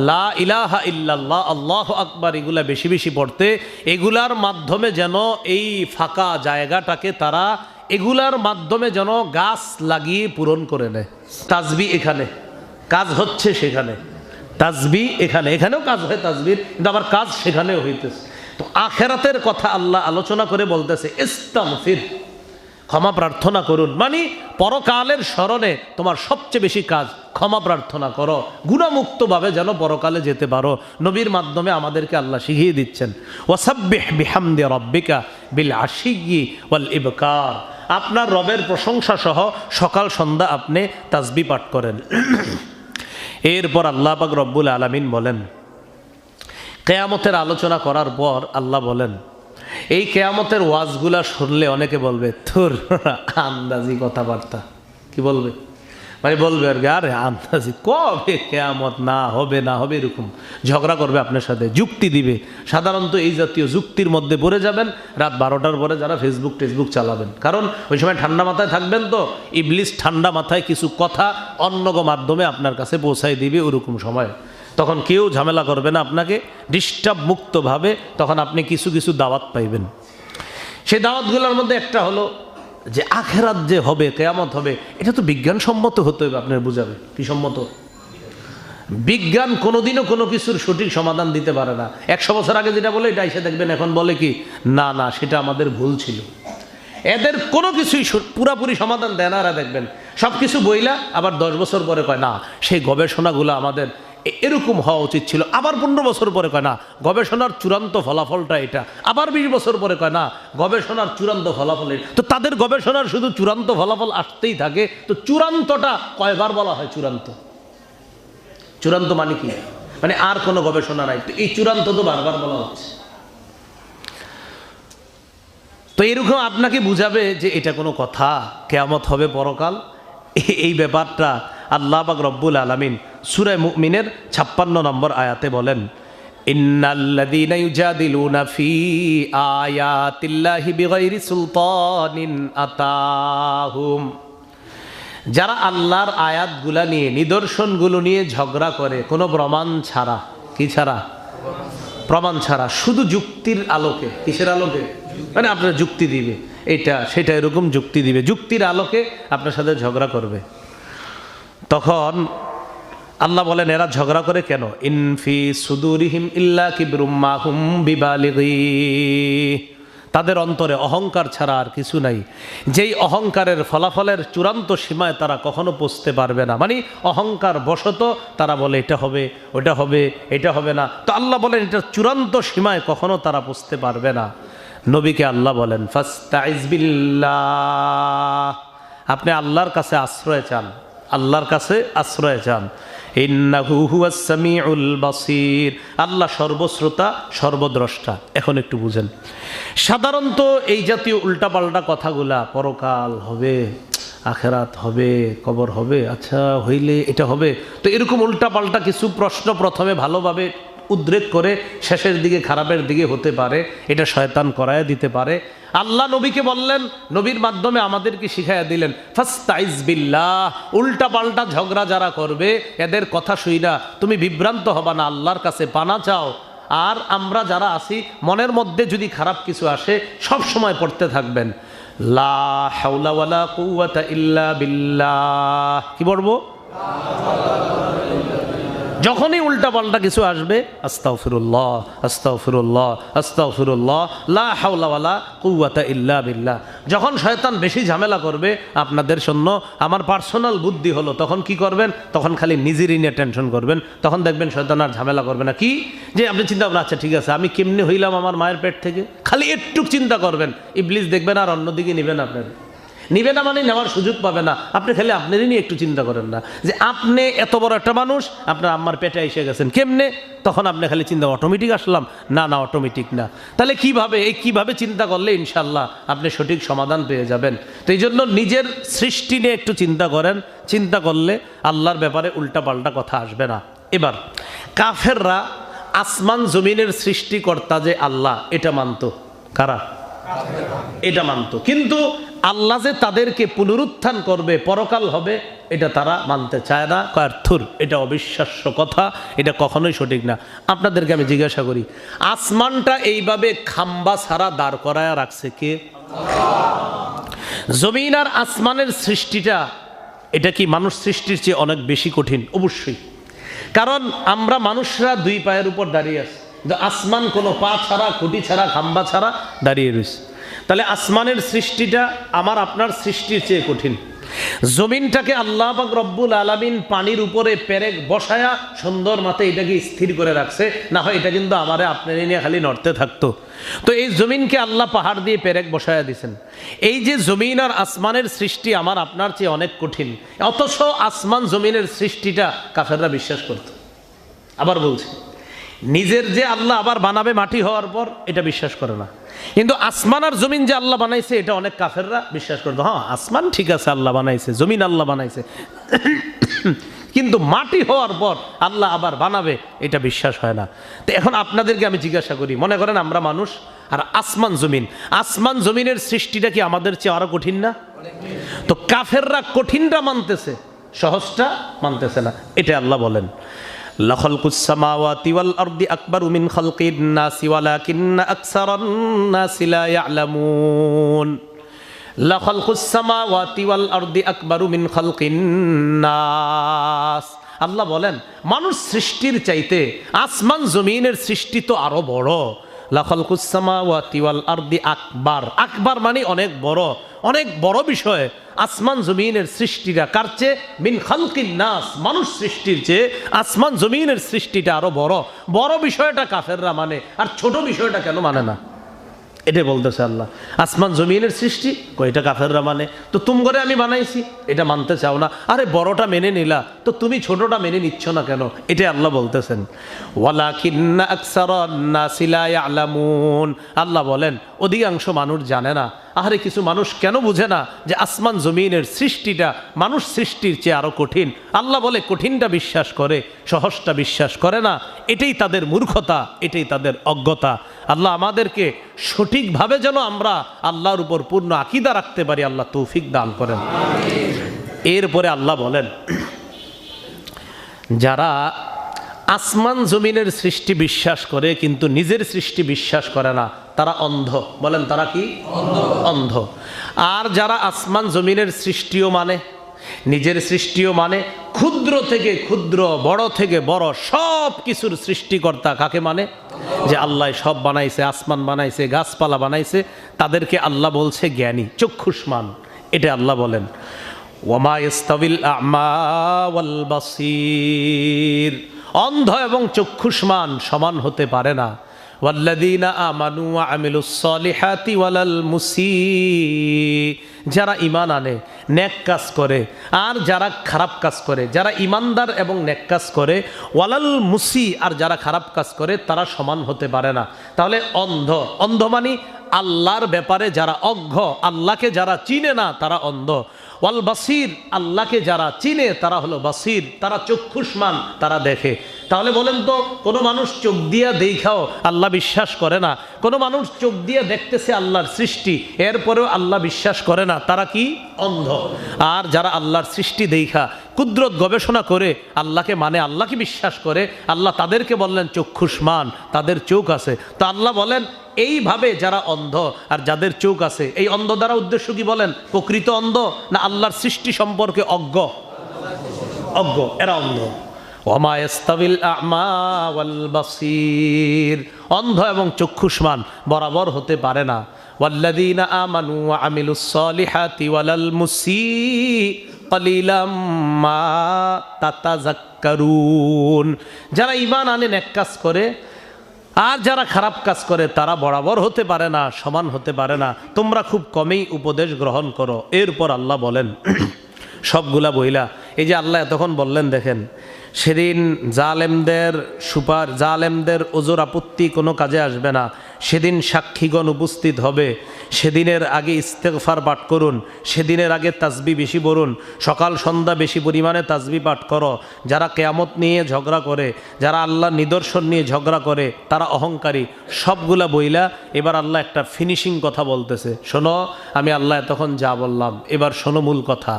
লা ইলাহা ইল্লাল্লাহ, আল্লাহু আকবার, এগুলা বেশি বেশি পড়তে। এগুলার মাধ্যমে যেন এই ফাঁকা জায়গাটাকে তারা এগুলার মাধ্যমে যেন গাছ লাগিয়ে পূরণ করে নেয়। তাসবিহ এখানে কাজ হচ্ছে, সেখানে তাসবিহ এখানে, এখানেও কাজ হয় তাসবির, কিন্তু আবার কাজ সেখানেও হইতেছে। তো আখেরাতের কথা আল্লাহ আলোচনা করে বলতেছে ইস্তাগফির, ক্ষমা প্রার্থনা করুন, মানে পরকালের স্মরণে তোমার সবচেয়ে বেশি কাজ ক্ষমা প্রার্থনা করো, গুনাহমুক্তভাবে যেন পরকালে যেতে পারো। নবীর মাধ্যমে আমাদেরকে আল্লাহ শিখিয়ে দিচ্ছেন ওয়াসাব্বিহ বিহামদি রাব্বিকা বিল আশিয়্যি ওয়াল ইবকার, আপনার রবের প্রশংসা সহ সকাল সন্ধ্যা আপনি তাসবিহ পাঠ করেন। এরপর আল্লাহ পাক রব্বুল আলামিন বলেন, কিয়ামতের আলোচনা করার পর আল্লাহ বলেন, এই কিয়ামতের ওয়াজগুলা শুনলে অনেকে বলবে তোর আন্দাজি কথাবার্তা, কি বলবে, মানে বলবে আর কি আরে আন্দাজি, কবে কিয়ামত, না হবে না হবে, এরকম ঝগড়া করবে আপনার সাথে, যুক্তি দিবে। সাধারণত এই জাতীয় যুক্তির মধ্যে পড়ে যাবেন রাত 12টার পরে যারা ফেসবুক চালাবেন, কারণ ওই সময় ঠান্ডা মাথায় থাকবেন, তো ইবলিস ঠান্ডা মাথায় কিছু কথা অন্যগ মাধ্যমে আপনার কাছে পৌঁছায় দিবে। ওরকম সময় তখন কেউ ঝামেলা করবে না আপনাকে, ডিস্টার্ব মুক্তভাবে তখন আপনি কিছু কিছু দাওয়াত পাইবেন। সেই দাওয়াতগুলোর মধ্যে একটা হলো যে আখেরাত যে হবে, কিয়ামত হবে, এটা তো বিজ্ঞানসম্মত হতে হবে। আপনার বুঝাবে কি সম্মত? বিজ্ঞান কোনোদিনও কোনো কিছুর সঠিক সমাধান দিতে পারে না। 100 বছর আগে যেটা বলে এটা এসে দেখবেন এখন বলে কি না না সেটা আমাদের ভুল ছিল। এদের কোনো কিছুই পুরাপুরি সমাধান দেয় না। এরা দেখবেন সব কিছু বইলা আবার 10 বছর পরে কয় না সেই গবেষণাগুলো আমাদের এরকম হওয়া উচিত ছিল, আবার 15 বছর পরে কয় না গবেষণার চূড়ান্ত ফলাফলটা এটা, আবার 20 বছর পরে কয় না গবেষণার চূড়ান্ত ফলাফল। তো তাদের গবেষণার শুধু চূড়ান্ত ফলাফল আসতেই থাকে। তো চূড়ান্তটা কয়বার বলা হয়? চূড়ান্ত, চূড়ান্ত মানে কি? মানে আর কোনো গবেষণা নাই, তো এই চূড়ান্ত তো বারবার বলা হচ্ছে। তো এরকম আপনাকে বুঝাবে যে এটা কোনো কথা, কিয়ামত হবে পরকাল, এই ব্যাপারটা আল্লাহ পাক রব্বুল আলামিন সূরা মুমিনের 56 নম্বর আয়াতে বলেন, ইন্নাল্লাযীনা ইউজাদিলুনা ফি আয়াতিল্লাহি বিগাইরি সুলতানিন আতাহুম, যারা আল্লাহর আয়াতগুলা নিয়ে, নিদর্শনগুলো নিয়ে ঝগড়া করে কোনো প্রমাণ ছাড়া, কি ছাড়া? প্রমাণ ছাড়া, শুধু যুক্তির আলোকে। কিসের আলোকে? মানে আপনার যুক্তি দিবে এটা সেটা, এরকম যুক্তি দিবে, যুক্তির আলোকে আপনার সাথে ঝগড়া করবে। তখন আল্লাহ বলেন এরা ঝগড়া করে কেন? ইনফি সুদুরিহিম ইল্লা কিবরুম মা হুম বিবালিগি, তাদের অন্তরে অহংকার ছাড়া আর কিছু নাই, যেই অহংকারের ফলাফলের চূড়ান্ত সীমায় তারা কখনো পৌঁছতে পারবে না। মানে অহংকার বশত তারা বলে এটা হবে, ওটা হবে, এটা হবে না। তো আল্লাহ বলেন এটা চূড়ান্ত সীমায় কখনো তারা পৌঁছতে পারবে না। নবীকে আল্লাহ বলেন ফাস্তাইজ বিল্লাহ, আপনি আল্লাহর কাছে আশ্রয় চান, আল্লাহর কাছে আশ্রয় চান। ইন্নাহু হুয়াস সামিউল বাসীর, আল্লাহ সর্বশ্রোতা সর্বদ্রষ্টা। এখন একটু বুঝেন, সাধারণত এই জাতীয় উল্টাপাল্টা কথাগুলা, পরকাল হবে, আখেরাত হবে, কবর হবে, আচ্ছা হইলে এটা হবে, তো এরকম উল্টাপাল্টা কিছু প্রশ্ন প্রথমে ভালোভাবে উদ্রেক করে শেষের দিকে খারাপের দিকে হতে পারে, এটা শয়তান করায় দিতে পারে। আল্লাহ নবীকে বললেন, নবীর মাধ্যমে আমাদেরকে শিখাইয়া দিলেন ফাস্তাইজ বিল্লাহ, উল্টা পাল্টা ঝগড়া যারা করবে এদের কথা শুইনা তুমি বিভ্রান্ত হবা না, আল্লাহর কাছে পানা চাও। আর আমরা যারা আছি মনের মধ্যে যদি খারাপ কিছু আসে সব সময় পড়তে থাকবেন লা হাওলা ওয়ালা কুওয়াতা ইল্লা বিল্লাহ। কি বলবো? যখনই উল্টা পাল্টা কিছু আসবে আস্তাগফিরুল্লাহ আস্তাগফিরুল্লাহ আস্তাগফিরুল্লাহ লা হাওলা ওয়ালা কুওয়াতা ইল্লা বিল্লাহ। যখন শয়তান বেশি ঝামেলা করবে আপনাদের জন্য, আমার পার্সোনাল বুদ্ধি হলো, তখন কি করবেন? তখন খালি নিজেরই নিয়ে টেনশন করবেন। তখন দেখবেন শয়তান আর ঝামেলা করবে না। কি যে আপনি চিন্তা করবেন আচ্ছা ঠিক আছে আমি কেমনে হইলাম আমার মায়ের পেট থেকে, খালি একটু চিন্তা করবেন, ইবলিস দেখবেন আর অন্যদিকে নেবেন, আপনার নিবে না, মানে নেওয়ার সুযোগ পাবে না। আপনি খালি আপনারই নিয়ে একটু চিন্তা করেন না যে আপনি এত বড় একটা মানুষ, আপনার আম্মার পেটে এসে গেছেন কেমনে, তখন আপনি খালি চিন্তা অটোমেটিক আসলাম, না না অটোমেটিক না। তাহলে কিভাবে, এই কিভাবে চিন্তা করলে ইনশাল্লাহ আপনি সঠিক সমাধান পেয়ে যাবেন। তো এই জন্য নিজের সৃষ্টি নিয়ে একটু চিন্তা করেন, চিন্তা করলে আল্লাহর ব্যাপারে উল্টাপাল্টা কথা আসবে না। এবার কাফেররা আসমান জমিনের সৃষ্টিকর্তা যে আল্লাহ এটা মানত। কারা? এটা মানত, কিন্তু আল্লাহ যে তাদেরকে পুনরুত্থান করবে, পরকাল হবে, এটা তারা মানতে চায় না। কার্থুর, এটা অবিশ্বাস্য কথা, এটা কখনোই সঠিক না। আপনাদেরকে আমি জিজ্ঞাসা করি, আসমানটা এইভাবে খাম্বা ছাড়া দাঁড় করায় রাখছে কে? জমিন আর আসমানের সৃষ্টিটা এটা কি মানুষ সৃষ্টির চেয়ে অনেক বেশি কঠিন? অবশ্যই। কারণ আমরা মানুষরা দুই পায়ের উপর দাঁড়িয়ে আছি, কিন্তু আসমান কোনো পা ছাড়া, খুঁটি ছাড়া, খাম্বা ছাড়া দাঁড়িয়ে রয়েছে। তাহলে আসমানের সৃষ্টিটা আমার আপনার সৃষ্টির চেয়ে কঠিন। জমিনটাকে আল্লাহ পাক রব্বুল আলামিন পানির উপরে পেরেক বসায়া সুন্দর মতে এটাকে স্থির করে রাখছে, না হয় এটা কিন্তু আমারে আপনার নিয়ে খালি নড়তে থাকতো। তো এই জমিনকে আল্লাহ পাহাড় দিয়ে পেরেক বসায়া দিয়েছেন। এই যে জমিন আর আসমানের সৃষ্টি আমার আপনার চেয়ে অনেক কঠিন, অথচ আসমান জমিনের সৃষ্টিটা কাফেররা বিশ্বাস করত। আবার বলছি, নিজের যে আল্লাহ আবার বানাবে মাটি হওয়ার পর, এটা বিশ্বাস করে না। কিন্তু আসমান আর জমিন যে আল্লাহ বানাইছে এটা অনেক কাফেররা বিশ্বাস করতো। হ্যাঁ, আসমান ঠিক আছে আল্লাহ বানাইছে, জমিন আল্লাহ বানাইছে, কিন্তু মাটি হওয়ার পর আল্লাহ আবার বানাবে এটা বিশ্বাস হয় না। তো এখন আপনাদেরকে আমি জিজ্ঞাসা করি, মনে করেন আমরা মানুষ আর আসমান জমিনের সৃষ্টিটা কি আমাদের চেয়ে আরো কঠিন না? তো কাফেররা কঠিনটা মানতেছে, সহজটা মানতেছে না। এটা আল্লাহ বলেন, লাখালকুস সামাওয়াতি ওয়াল আরদি আকবারু মিন খালকিন নাসি ওয়ালাকিন্না আকসারান নাসি লা ইয়ালামুন। লাখালকুস সামাওয়াতি ওয়াল আরদি আকবারু মিন খালকিন নাস। আল্লাহ বলেন মানুষ সৃষ্টির চাইতে আসমান জমিনের সৃষ্টি তো আরো বড়। লাখালকুস সামাওয়াতি ওয়াল আরদি আকবার, আকবার মানে অনেক বড়, অনেক বড় বিষয়। আসমান জমিনের সৃষ্টিটা কার চেয়ে? মিন খালকিন নাস, মানুষ সৃষ্টির চেয়ে আসমান জমিনের সৃষ্টিটা আরো বড়। বড় বিষয়টা কাফেররা মানে, আর ছোট বিষয়টা কেন মানে না? এটা বলতেছে আল্লাহ। আসমান জমিনের সৃষ্টি কয়টা কাফেররা মানে, তো তুম করে আমি বানাইছি এটা মানতে চাও না। আরে বড়টা মেনে নিলা, তো তুমি ছোটটা মেনে নিচ্ছ না কেন? এটা আল্লাহ বলতেছেন, ওয়ালাকিন্না আকসারান নাসি লা ইয়ালামুন। আল্লাহ বলেন অধিকাংশ মানুষ জানে না। আরে কিছু মানুষ কেন বুঝে না যে আসমান জমিনের সৃষ্টিটা মানুষ সৃষ্টির চেয়ে আরো কঠিন? আল্লাহ বলে কঠিনটা বিশ্বাস করে, সহজটা বিশ্বাস করে না। এটাই তাদের মূর্খতা, এটাই তাদের অজ্ঞতা। আল্লাহ আমাদেরকে সঠিকভাবে যেন আমরা আল্লাহর উপর পূর্ণ আকীদা রাখতে পারি, আল্লাহ তৌফিক দান করেন। এরপরে আল্লাহ বলেন, যারা আসমান জমিনের সৃষ্টি বিশ্বাস করে কিন্তু নিজের সৃষ্টি বিশ্বাস করে না, তারা অন্ধ। বলেন তারা কি? অন্ধ। আর যারা আসমান জমিনের সৃষ্টিও মানে, নিজের সৃষ্টিও মানে, ক্ষুদ্র থেকে ক্ষুদ্র, বড় থেকে বড় সব কিছুর সৃষ্টিকর্তা কাকে মানে? যে আল্লাহ সব বানাইছে, আসমান বানাইছে, গাছপালা বানাইছে, তাদেরকে আল্লাহ বলছে জ্ঞানী, চক্ষুষ্মান। এটা আল্লাহ বলেন, ওয়ামা ইস্তাবিল আ'মা ওয়াল বাসীর, অন্ধ এবং চক্ষুষ্মান সমান হতে পারে না। ওয়াল্লাযীনা আমানু ওয়া আমিলুস সলিহাতি ওয়ালাল মুসি, যারা ঈমান আনে, নেক কাজ করে, আর যারা খারাপ কাজ করে, যারা ঈমানদার এবং নেক কাজ করে, ওয়ালাল মুসি, আর যারা খারাপ কাজ করে, তারা সমান হতে পারে না। তাহলে অন্ধ, অন্ধ মানে আল্লাহর ব্যাপারে যারা অজ্ঞ, আল্লাহকে যারা চিনে না তারা অন্ধ। ওয়াল বাসির, আল্লাহকে যারা চিনে তারা হলো বাসির, তারা চক্ষুষ্মান, তারা দেখে। তাহলে বলেন তো, কোনো মানুষ চোখ দিয়া দেখাও আল্লাহ বিশ্বাস করে না, কোনো মানুষ চোখ দিয়ে দেখতেছে আল্লাহর সৃষ্টি, এরপরেও আল্লাহ বিশ্বাস করে না, তারা কি? অন্ধ। আর যারা আল্লাহর সৃষ্টি দেখা কুদরত গবেষণা করে আল্লাহকে মানে, আল্লাহকে বিশ্বাস করে, আল্লাহ তাদেরকে বললেন চক্ষুষ্মান, তাদের চোখ আছে। তো আল্লাহ বলেন এইভাবে যারা অন্ধ আর যাদের চোখ আছে, এই অন্ধ দ্বারা উদ্দেশ্য কি বলেন? প্রকৃত অন্ধ না আল্লাহর সৃষ্টি সম্পর্কে অজ্ঞ? অজ্ঞ, এরা অন্ধ। ওয়ামা ইস্তাবিল আ'মা ওয়াল বাসীর, অন্ধ এবং চক্ষুষ্মান বরাবর হতে পারে না। ওয়াল্লাযীনা আমানু ওয়া আমিলুস সলিহাতি ওয়ালাল মুসি কালিলাম মা তাতাযাক্কারুন, যারা ঈমান আনে, নেক কাজ করে, আর যারা খারাপ কাজ করে, তারা বরাবর হতে পারে না, সমান হতে পারে না। তোমরা খুব কমেই উপদেশ গ্রহণ করো। এরপর আল্লাহ বলেন সবগুলা বইলা, এই যে আল্লাহ এতক্ষণ বললেন, দেখেন সেদিন জালেমদের ওজর আপত্তি কোনো কাজে আসবে না। সেদিন সাক্ষীগণ উপস্থিত হবে। সেদিনের আগে ইস্তেগফার পাঠ করুন, সেদিনের আগে তাসবিহ বেশি পড়ুন, সকাল সন্ধ্যা বেশি পরিমাণে তাসবিহ পাঠ করো। যারা কিয়ামত নিয়ে ঝগড়া করে, যারা আল্লাহর নিদর্শন নিয়ে ঝগড়া করে, তারা অহংকারী। সবগুলা বইলা এবার আল্লাহ একটা ফিনিশিং কথা বলতেছে। শোনো, আমি আল্লাহ তখন যা বললাম, এবার শোনো মূল কথা।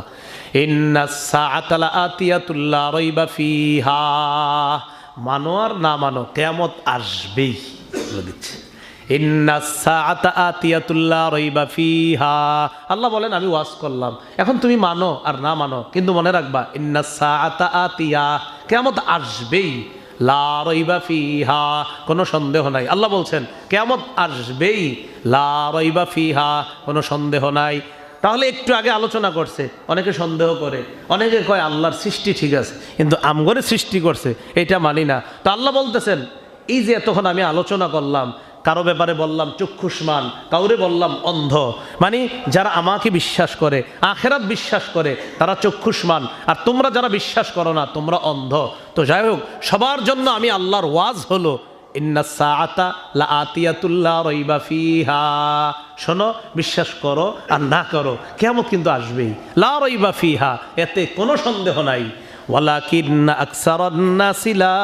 ইন্নাস সাআতা লাআতিয়াতুল লা রাইবা ফিহা, মানো আর না মানো কিয়ামত আসবেই বলে দিচ্ছে। ইন্নাস সাআতা আতিয়াতুল লা রাইবা ফিহা। আল্লাহ বলেন আমি ওয়াজ করলাম, এখন তুমি মানো আর না মানো, কিন্তু মনে রাখবা ইন্নাস সাআতা আতিয়া, কিয়ামত আসবেই, লা রাইবা ফিহা, কোনো সন্দেহ নাই। আল্লাহ বলছেন কিয়ামত আসবেই, লা রাইবা ফিহা, কোনো সন্দেহ নাই। তাহলে একটু আগে আলোচনা করছে, অনেকে সন্দেহ করে, অনেকে কয় আল্লাহর সৃষ্টি ঠিক আছে কিন্তু আমগরে সৃষ্টি করছে এটা মানি না। তো আল্লাহ বলতেছেন এই যে এতক্ষণ আমি আলোচনা করলাম, কারো ব্যাপারে বললাম চক্ষুষ্মান, কাউরে বললাম অন্ধ, মানে যারা আমাকে বিশ্বাস করে, আখেরাত বিশ্বাস করে, তারা চক্ষুষ্মান, আর তোমরা যারা বিশ্বাস করো না তোমরা অন্ধ। তো যাই হোক, সবার জন্য আমি আল্লাহর ওয়াজ হলো ইন্নাস সাআতা লাআতিয়াতুল লা রাইবা ফিহা। শোনো, বিশ্বাস করো আর না করো, কিয়ামত কিন্তু আসবেই, লা রাইবা ফিহা, এতে কোনো সন্দেহ নাই। ওয়ালাকিন্না আকসারান নাসি লা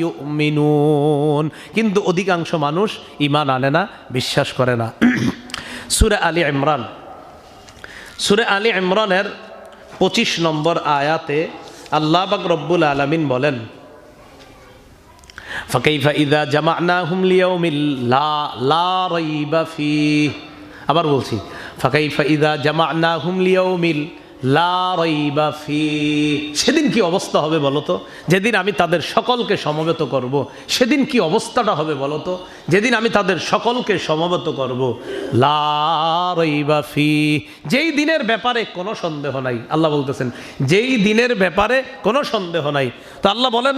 ইউমিনুন, কিন্তু অধিকাংশ মানুষ ঈমান আনে না, বিশ্বাস করে না। সূরা আলী ইমরান, সূরা আলী ইমরানের 25 নম্বর আয়াতে আল্লাহ পাক রব্বুল আলামিন বলেন ফাকাইফা ইযা জামা'নাহুম লিয়াউমিল লা রাইবা ফীহ। আবার বলছি, ফাকাইফা ইযা জামা'নাহুম লিয়াউমিল লা রাইবা ফীহ। সেদিন কি অবস্থা হবে বলো তো, যেদিন আমি তাদের সকলকে সমবেত করব, সেদিন কি অবস্থাটা হবে বলো তো, যেদিন আমি তাদের সকলকে সমবেত করব, লা রাইবা ফীহ, যেই দিনের ব্যাপারে কোনো সন্দেহ নাই। আল্লাহ বলতেছেন যেই দিনের ব্যাপারে কোনো সন্দেহ নাই। তো আল্লাহ বলেন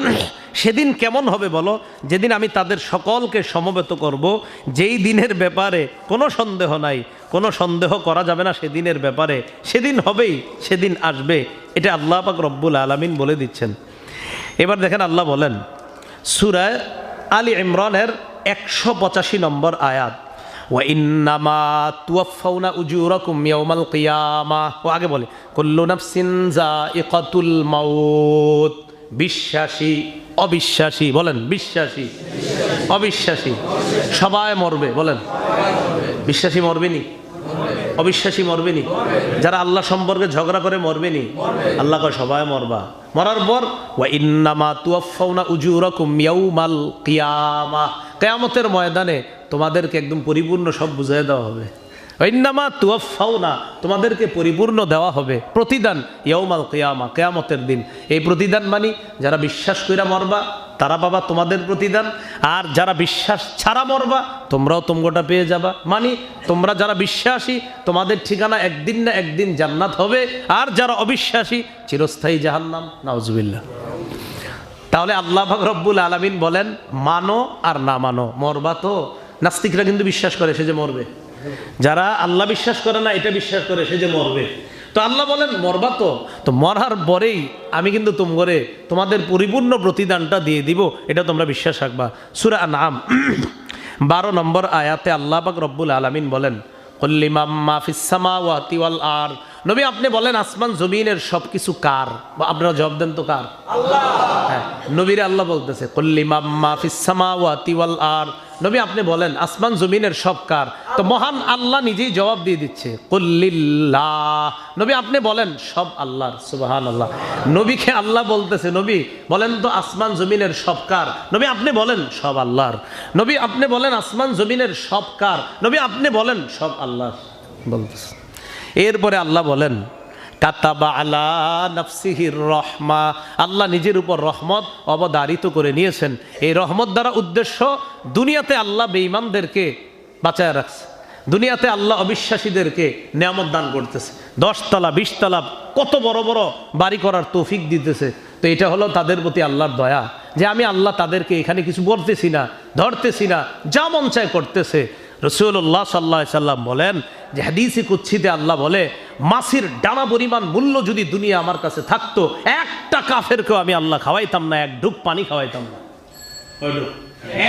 সেদিন কেমন হবে বলো, যেদিন আমি তাদের সকলকে সমবেত করব, যেই দিনের ব্যাপারে কোনো সন্দেহ নাই, কোনো সন্দেহ করা যাবে না সেদিনের ব্যাপারে, সেদিন হবেই, সেদিন আসবে, এটা আল্লাহ পাক রব্বুল আলামিন বলে দিচ্ছেন। এবার দেখেন আল্লাহ বলেন সূরা আলী ইমরানের 185 নম্বর আয়াত, ওয়া ইন্নামা তুওয়াফাউনা উজুরাকুম ইয়াউমাল কিয়ামাহ। ও আগে বলে কুল্লু নাফসিন যায়িকাতুল মাউত। বিশ্বাসী অবিশ্বাসী, বলেন বিশ্বাসী অবিশ্বাসী সবাই মরবে, বলেন বিশ্বাসী মরবেনি, অবিশ্বাসী মরবেনি, যারা আল্লাহ সম্পর্কে ঝগড়া করে মরবেনি, আল্লাহ কয় সবাই মরবা। মরার পর ওয়া ইন্নামা তুওয়াফাউনা উজুরাকুম ইয়াউমাল কিয়ামাহ, কিয়ামতের ময়দানে তোমাদেরকে একদম পরিপূর্ণ সব বুঝিয়ে দেওয়া হবে। ইন্নামা তুওয়াফাউনা, তোমাদেরকে পরিপূর্ণ দেওয়া হবে প্রতিদান, ইয়াউমাল কিয়ামা, কিয়ামতের দিন। এই প্রতিদান মানে যারা বিশ্বাস কইরা মরবা তারা পাবা তোমাদের প্রতিদান, আর যারা বিশ্বাস ছাড়া মরবা তোমরাও তোমগোটা পেয়ে যাবা। মানে তোমরা যারা বিশ্বাসী তোমাদের ঠিকানা একদিন না একদিন জান্নাত হবে, আর যারা অবিশ্বাসী চিরস্থায়ী জাহান্নাম, নাউজুবিল্লাহ। তাহলে আল্লাহ পাক রব্বুল আলামিন বলেন মানো আর না মানো, মরবা তো। নাস্তিকরা কিন্তু বিশ্বাস করে সে যে মরবে, যারা আল্লাহ বিশ্বাস করে না এটা বিশ্বাস করে সে যে মরবে। তো আল্লাহ বলেন মরবা তো মরার পরেই আমি কিন্তু তোমাদের পরিপূর্ণ প্রতিদানটা দিয়ে দিব, এটা তোমরা বিশ্বাস রাখবা। সূরা আনআম 12 নম্বর আয়াতে আল্লাহ পাক রব্বুল আলামিন বলেন কুল লিমান মা ফিস সামাওয়াতি ওয়াল আরদ। নবী আপনি বলেন আসমান জমিনের সবকিছু কার? আপনারা জবাব দেন তো কার? আল্লাহ। হ্যাঁ, নবীরে আল্লাহ বলতেছে কুল লিমান মা ফিস সামাওয়াতি ওয়াল আরদ। নবী আপনি বলেন আসমান জমিনের সব কার? তো মহান আল্লাহ নিজেই জবাব দিয়ে দিচ্ছে কুল লিল্লাহ। নবী আপনি বলেন সব আল্লাহর। সুবহানাল্লাহ, নবীকে আল্লাহ বলতেছে নবী বলেন তো আসমান জমিনের সব কার? নবী আপনি বলেন সব আল্লাহর। নবী আপনি বলেন আসমান জমিনের সব কার? নবী আপনি বলেন সব আল্লাহর বলতেছে। এরপরে আল্লাহ বলেন কাতাবা আলা নাফসিহির রহমা, আল্লাহ নিজের উপর রহমত অবধারিত করে নিয়েছেন। এই রহমত দ্বারা উদ্দেশ্য দুনিয়াতে আল্লাহ বেঈমানদেরকে বাঁচায় রাখছে, দুনিয়াতে আল্লাহ অবিশ্বাসীদেরকে নিয়ামত দান করতেছে, 10 তলা 20 তলা কত বড় বড় বাড়ি করার তৌফিক দিতেছে। তো এটা হলো তাদের প্রতি আল্লাহর দয়া, যে আমি আল্লাহ তাদেরকে এখানে কিছু বলতেছি না, ধরতেছি না, যা মন চায় করতেছে। রাসূলুল্লাহ সাল্লাল্লাহু আলাইহি সাল্লাম বলেন যে হাদিসে কুদসিতে আল্লাহ বলে মাছির ডানা পরিমাণ মূল্য যদি দুনিয়া আমার কাছে থাকতো, একটা কাফেরকেও আমি আল্লাহ খাওয়াইতাম না, এক ঢুক পানি খাওয়াইতাম না,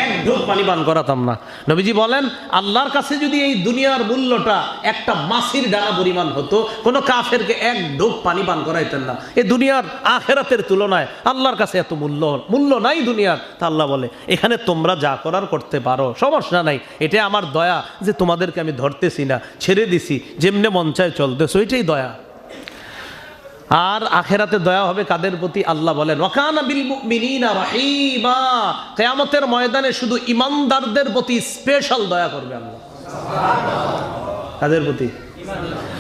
এক ঢোক পানি পান করাতাম না। নবীজি বলেন আল্লাহর কাছে যদি এই দুনিয়ার মূল্যটা একটা মাছির ডানা পরিমাণ হতো, কোনো কাফেরকে এক ঢোক পানি পান করাইতেন না। এই দুনিয়ার আখেরাতের তুলনায় আল্লাহর কাছে এত মূল্য নাই দুনিয়ার। তা আল্লাহ বলে এখানে তোমরা যা করার করতে পারো, সমস্যা নাই, এটা আমার দয়া যে তোমাদেরকে আমি ধরতেছি না, ছেড়ে দিছি, যেমনে মন চায় চলতেছো, এটাই দয়া। আর আখেরাতে দয়া হবে কাদের প্রতি? আল্লাহ বলেন ওয়াকানা বিল মুমিনিনা রাহিমা, কিয়ামতের ময়দানে শুধু ঈমানদারদের প্রতি স্পেশাল দয়া করবে আল্লাহ। কাদের প্রতি?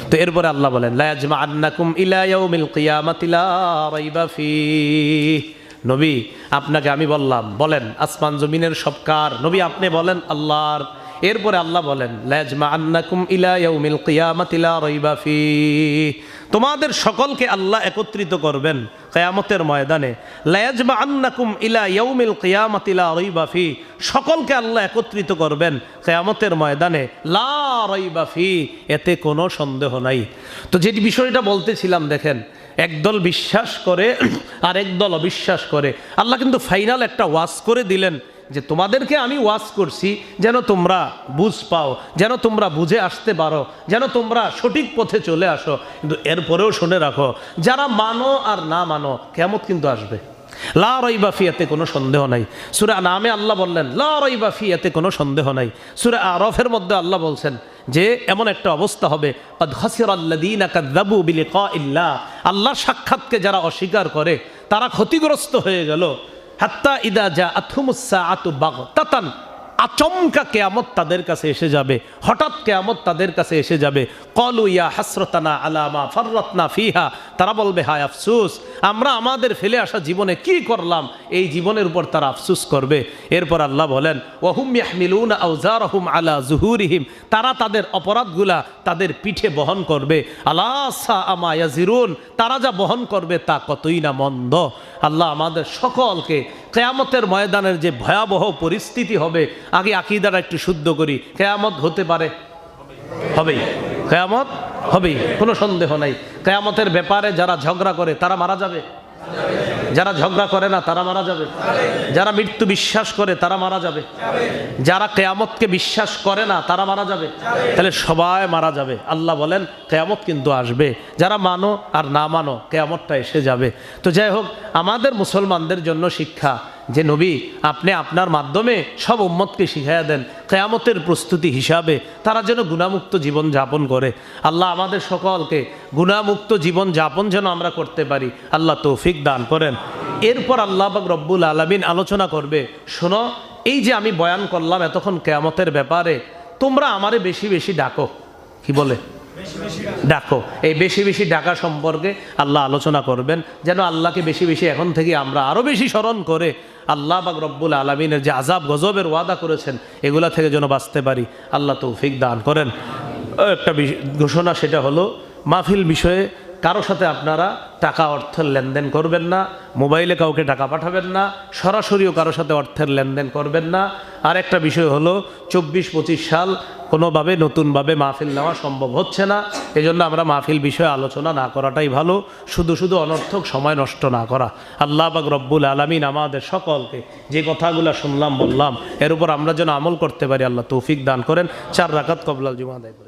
তো এরপরে আল্লাহ বলেন লা ইয়াজমাআন্নাকুম ইলা ইয়াউমিল কিয়ামাতি লা রাইবা ফীহ। নবী আপনাকে আমি বললাম, বলেন আসমান জমিনের সব কার? নবী আপনি বলেন আল্লাহর। এরপরে আল্লাহ বলেন লা ইয়াজমাআন্নাকুম ইলা ইয়াউমিল কিয়ামাতি লা রাইবা ফীহ, তোমাদের সকলকে আল্লাহ একত্রিত করবেন কিয়ামতের ময়দানে। লা ইয়াজমাআন্নাকুম ইলা ইয়াউমিল কিয়ামাতি লা রাইবা ফীহ, সকলকে আল্লাহ একত্রিত করবেন কিয়ামতের ময়দানে। লা রাইবা ফীহ, এতে কোনো সন্দেহ নাই। তো যে বিষয়টা বলতেছিলাম, দেখেন একদল বিশ্বাস করে আর একদল অবিশ্বাস করে। আল্লাহ কিন্তু ফাইনাল একটা ওয়াজ করে দিলেন যে তোমাদেরকে আমি ওয়াজ করছি যেন তোমরা বুঝ পাও, যেন তোমরা বুঝে আসতে পারো, যেন তোমরা সঠিক পথে চলে আসো। কিন্তু এরপরেও শুনে রাখো, যারা মানো আর না মানো, কিয়ামত কিন্তু আসবে। লা রাইবা ফি, এতে কোনো সন্দেহ নাই। সূরা আনামে আল্লাহ বললেন লা রাইবা ফি, এতে কোনো সন্দেহ নাই। সূরা আরাফের মধ্যে আল্লাহ বলছেন যে এমন একটা অবস্থা হবে, ক্বাদ খাসিরাল্লাযীনা কাযযাবু বিলিকাইল্লাহ, আল্লাহর সাক্ষাৎকে যারা অস্বীকার করে তারা ক্ষতিগ্রস্ত হয়ে গেল। হাত্তা ইদা জাআতহুমুস সাআতু বাগতাতান, আচমকা কিয়ামত তাদের কাছে এসে যাবে, হঠাৎ কিয়ামত তাদের কাছে এসে যাবে। ক্বালু ইয়া হাসরাতানা আলা মা ফাররাতনা ফিহা, তারা বলবে হায় আফসোস, আমরা আমাদের ফেলে আসা জীবনে কি করলাম, এই জীবনের উপর তারা আফসোস করবে। এরপর আল্লাহ বলেন ওয়াহুম ইয়াহমিলুনা আওজারহুম আলা যুহুরিহিম, তারা তাদের অপরাধগুলা তাদের পিঠে বহন করবে। আলা সাআ মা ইয়াজিরুন, তারা যা বহন করবে তা কতই না মন্দ। আল্লাহ আমাদের সকলকে কিয়ামতের ময়দানের যে ভয়াবহ পরিস্থিতি হবে, আগে আকীদাটা একটু শুদ্ধ করি। কিয়ামত হতে পারে, হবেই, কিয়ামত হবেই, কোনো সন্দেহ নাই। কিয়ামতের ব্যাপারে যারা ঝগড়া করে তারা মারা যাবে, যারা ঝগড়া করে না তারা মারা যাবে, যারা মৃত্যু বিশ্বাস করে তারা মারা যাবে, যারা কিয়ামতকে বিশ্বাস করে না তারা মারা যাবে। তাহলে সবাই মারা যাবে। আল্লাহ বলেন কিয়ামত কিন্তু আসবে, যারা মানো আর না মানো কিয়ামতটা এসে যাবে। তো যাই হোক, আমাদের মুসলমানদের জন্য শিক্ষা যে নবী আপনি আপনার মাধ্যমে সব উম্মতকে শিখাইয়া দেন কিয়ামতের প্রস্তুতি হিসাবে তারা যেন গুনাহমুক্ত জীবন যাপন করে। আল্লাহ আমাদের সকলকে গুনাহমুক্ত জীবন যাপন যেন আমরা করতে পারি, আল্লাহ তৌফিক দান করেন। এরপর আল্লাহ পাক রব্বুল আলামিন আলোচনা করবে, শোনো এই যে আমি বয়ান করলাম এতক্ষণ কিয়ামতের ব্যাপারে, তোমরা আমারে বেশি বেশি ডাকো। কি বলে? ডাকো। এই বেশি বেশি ডাকা সম্পর্কে আল্লাহ আলোচনা করবেন, যেন আল্লাহকে বেশি বেশি এখন থেকে আমরা আরও বেশি স্মরণ করে আল্লাহ পাক রব্বুল আলামিনের যে আযাব গজবের ওয়াদা করেছেন এগুলা থেকে যেন বাঁচতে পারি, আল্লাহ তৌফিক দান করেন। একটা ঘোষণা, সেটা হলো মাহফিল বিষয়ে কারো সাথে আপনারা টাকা অর্থের লেনদেন করবেন না, মোবাইলে কাউকে টাকা পাঠাবেন না, সরাসরিও কারো সাথে অর্থের লেনদেন করবেন না। আর একটা বিষয় হলো 24-25 সাল কোনোভাবে নতুনভাবে মাহফিল নেওয়া সম্ভব হচ্ছে না, এজন্য আমরা মাহফিল বিষয়ে আলোচনা না করাটাই ভালো, শুধু শুধু অনর্থক সময় নষ্ট না করা। আল্লাহ পাক রব্বুল আলামিন আমাদের সকলকে যে কথাগুলো শুনলাম বললাম এর উপর আমরা যেন আমল করতে পারি, আল্লাহ তৌফিক দান করেন। 4 রাকাত কবলাল জুমা আদায় করেন।